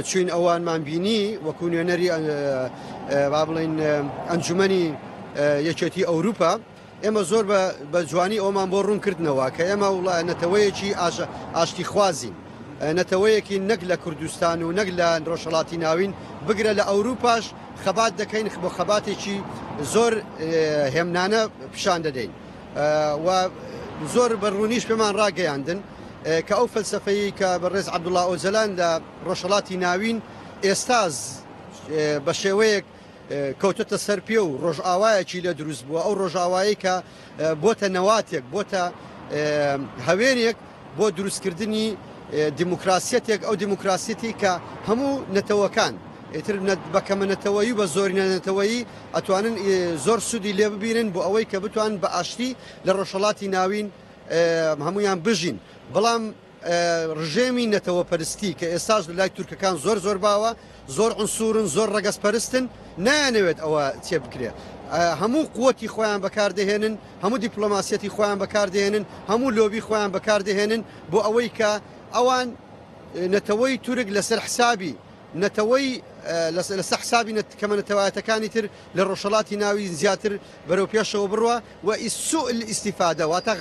چوین ئەوانمان بینی وەکو نوێنەری با بڵین ئەنجومەنی یەکێتی ئەوروپا ئێمە زۆر بە جوانی ئەومان بۆ ڕوونکردنەوە کە ئێمە نەتەوەیەکی ئاشتی خوازین نەتەوەیەکی نەک لە کوردستان و نەک لە ڕۆژهەڵاتی ناوین بگرە لە ئەوروپاش خەبات دەکەین بۆ خەباتێکی زۆر هێمنانە پیشان دەدەین و زۆر بەڕوونیش پێمان ڕاگەیاندن کە ئەو فەلسەفەیە کە بەڕێز عەبدوڵڵا ئۆجەلان لە ڕۆژهەڵاتی ناوین ئێستاز بە شێوەیەک کەوتۆتە سەر پێ و ڕۆژئاوایەکی لە دروست بووە ئەو ڕۆژئاوایی کە بۆتە نەواتێک بۆتە هەوێنێک بۆ دروستکردنی دیموکراسیەتێک ئەو دیموکراسیەتی کە هەموو نەتەوەکان ئیتر بەکەمە نەتەوەیی بە زۆری نەتەوەیی ئەتوانن زۆر سوودی لێ ببینن بۆ ئەوەی کە بتوان بە ئاشتی لە ڕۆژهەڵاتی ناوین هەمویان بژین بەڵام ڕژێمی نەتەوە پەرستی کە ئێستاش لە لای تورکەکان زۆر باوە زۆر عنسورن زۆر ڕەگەز پەرستن نایانەوێت ئەوە چێ بکرێت هەموو قووەتی خۆیان بەکاردەهێنن هەموو دیپلۆماسیەتی خۆیان بەکاردەهێنن هەموو لۆبی خۆیان بەکاردەهێنن بۆ ئەوەی کە ئەوان نەتەوەی تورک لەسەر حسابی نەتەوەی لەسەر حسابی کەمە نەتەوایەتەکانی تر لە ڕۆژهەڵاتی ناوی زیاتر بەرەو پێشەوە بڕوە و سوء الاستیفادە واتە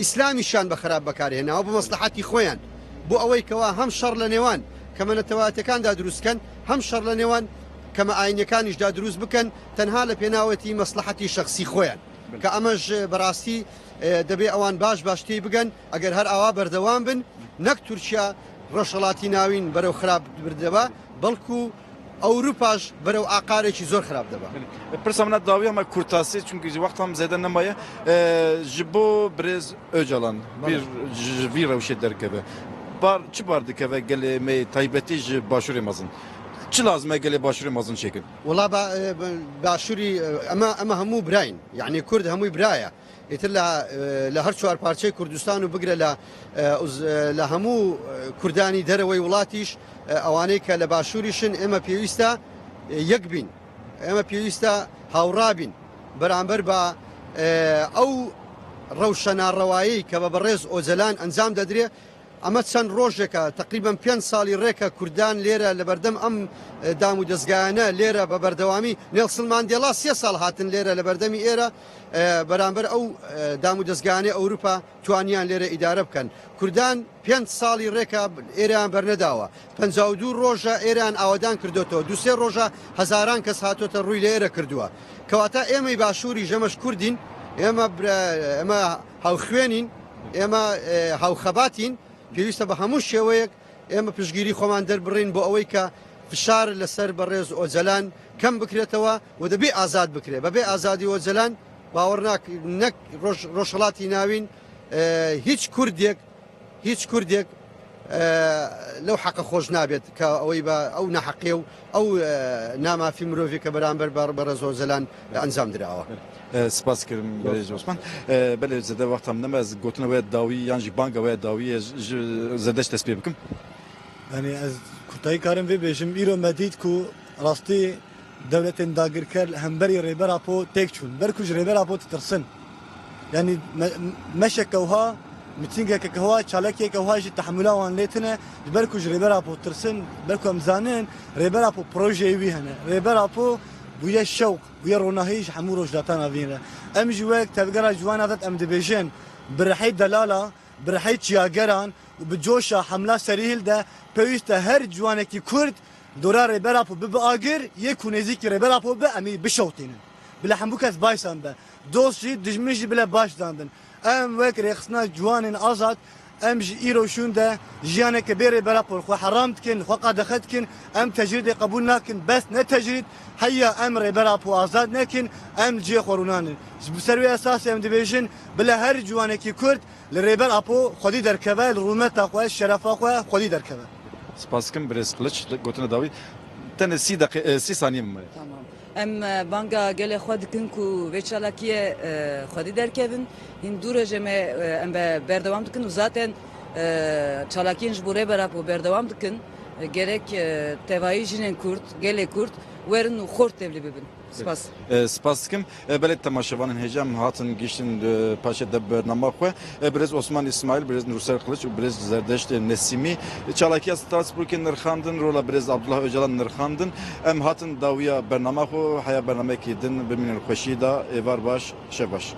ئیسلامیشان بە خراپ بەکارهێناوە بە مەسلحەتی خۆیان بۆ ئەوەی کەوا هەم شەڕ لە نێوان کەمە نەتەوایەتەکاندا دروستکەن هەم شەڕ لە نێوان کەمە ئاینەکانیشدا دروست بکەن تەنها لە پێناوەتی مەسلحەتی شەخسی خۆیان کە ئەمەش بەڕاستی دەبێ ئەوان باشتی بگەن ئەگەر هەر ئاوا بەردەوام بن نەک تورکیا ڕۆژهەڵاتی ناوین بەرەو خراپ بردەبە بەڵکو ئەوروپاش بەرەو ئاقارێکی زۆر خراپ دەبە پرسە منە داوی ئەمە کورتاسی چونکی وەختم زێدە نەمایە ji bo Birêz Öcalan vî rewşê derkeve çi bar dikeve gelê me taybetî ji başûrê mezin çi lazim e gelê başûrê mezin çêkin وڵا باشووری ئەمە هەموو براین یعنی کورد هەمووی برایە ئیتر لە هەر چوار پارچەی کوردستان و بگرە لە هەموو کوردانی دەرەوەی وڵاتیش ئەوانەی کە لە باشووریشن ئێمە پێویستە یەک بین ئێمە پێویستە هاوڕابین بەرامبەر بە ئەو ڕەوشەناڕەوایی کە بە بەڕێز ئۆجەلان ئەنجام دەدرێ ئەمە چەند ڕۆژێکە تقریبان 5 ساڵی ڕێکە کوردان لێرە لە بەردەم ئەم دام و دەستگایانە لێرە بە بەردەوامی نێلسن ماندێلا 3 ساڵ هاتن لێرە لە بەردەمی ئێرە بەرامبەر ئەو دام و دەستگایانەی ئەوروپا توانیان لێرە ئیدارە بکەن کوردان 5 ساڵی ڕێکە ئێران بەرنەداوە 52 ڕۆژە ئێران ئاوادان کردوتەوە دوسێ ڕۆژە هەزاران کەس هاتۆتە ڕووی لە ئێرە کردووە کەواتە ئێمەی باشووری ژەمەش کوردین ئێمە هاوخوێنین ئێمە هاوخەباتین پێویستە بە هەموو شێوەیەک ئێمە پشگیری خۆمان دەربڕین بۆ ئەوەی کە فشار لەسەر بەڕێز ئۆجەلان کەم بکرێتەوە و دەبێ ئازاد بکرێت بەبێ ئازادی ئۆجەلان باوەڕ نەک ڕۆژهڵاتی ناوین هیچ کوردێک لەو حەقە خۆش نابێت کە ئەوەی بە ئەو نەحەقێ و ئەو نامافی مرۆڤی کە بەرامبەر بەڕێز ئۆجەلان ئەنجام درراوە. سپاس کردم بەێژ عوسمان بەێ زەدە وەختم نەمە گوتنەوەی داوی یانجی بانگەوەی داوی زەدەش دەست پێ بکەم يعني از کوتاهی کارم وی بێژم ئیرۆ مەدید و ڕاستی دەولەتێن داگیرکرد هەمبەری ڕێبەرا بۆ تێک چوون بەرکوژ ڕێبەرا بۆ تترسن ینی مەشێکەوها میتینگێکەکەەوە چالکێکەوەژی تحملاوان لێتنە بەرکوژ ڕێبەرا بۆ ترسن بەرکو ئەمزانن ڕێبەرا بۆ پرۆژێوی هەنە ڕێبەرا بۆ بویە شەوق بویە ڕۆناهیش هەموو ڕۆژداتان ئەڤینە ئەمژی وەک تەبگەرا جوانەدەت ئەم دەبێژێن برحەی دەلالا برحەی چیاگەران و بجۆشە حملا سەریهلدا پێویستە هەر جوانێکی کورد دۆرا ڕێبەرا بۆ ببە ئاگر یەک و نێزیکی ڕێبەرا بۆ بە ئەمی بشەوتێنن بلە هەموو کەس بایسان بە دۆستی دژمنیشی بلە باشداندن ئەم وەک ڕێخستنا جوانین ئازاد ئەم ئیرۆشوندا ژیانێکە بێ ڕێبەرا پۆرخوا حەرام دکن خوا قادەخەت دکن ئەم تەجریدی قبول ناکن بەس نەتەجرید هەیە ئەم ڕێبەرا پۆ ئازاد نەکن ئەم جێ خۆڕونانن سەروی ئەساسی ئەم دەبێژن بلە هەر جوانێکی کورد لە ڕێبەر ئاپۆ خودی دەرکەوە لە ڕوومەتا خۆ شەرەفاخوا خودی دەرکەوە سپاسکەم برێز قلچ گوتنە داوی تەنە 30 سانیە بمەێت ئەم بانگا gelê xwe dikin ku vê çalakiyê xwedî derkevin hîn dû rêjê me em berdewam dikin û zaten çalakiyên ji bo rêbera û berdewam dikin gerek tevayî jinên Kurd gelê Kurd werin û xort tevlî bibin. Spas. Spas dikim belê temaşevanên hêjam hatin giştin paşê de bernama xwe birêz Osman İsmail birêz Nurser Qiliç û birêz Zerdeşt Nesîmî çalakiya Strasburgê nirxandin rola birêz Abdullah Öcalan nirxandin em hatin dawiya bernama xwe heya bernamekî din bimînin xweşî da êvar baş şev baş.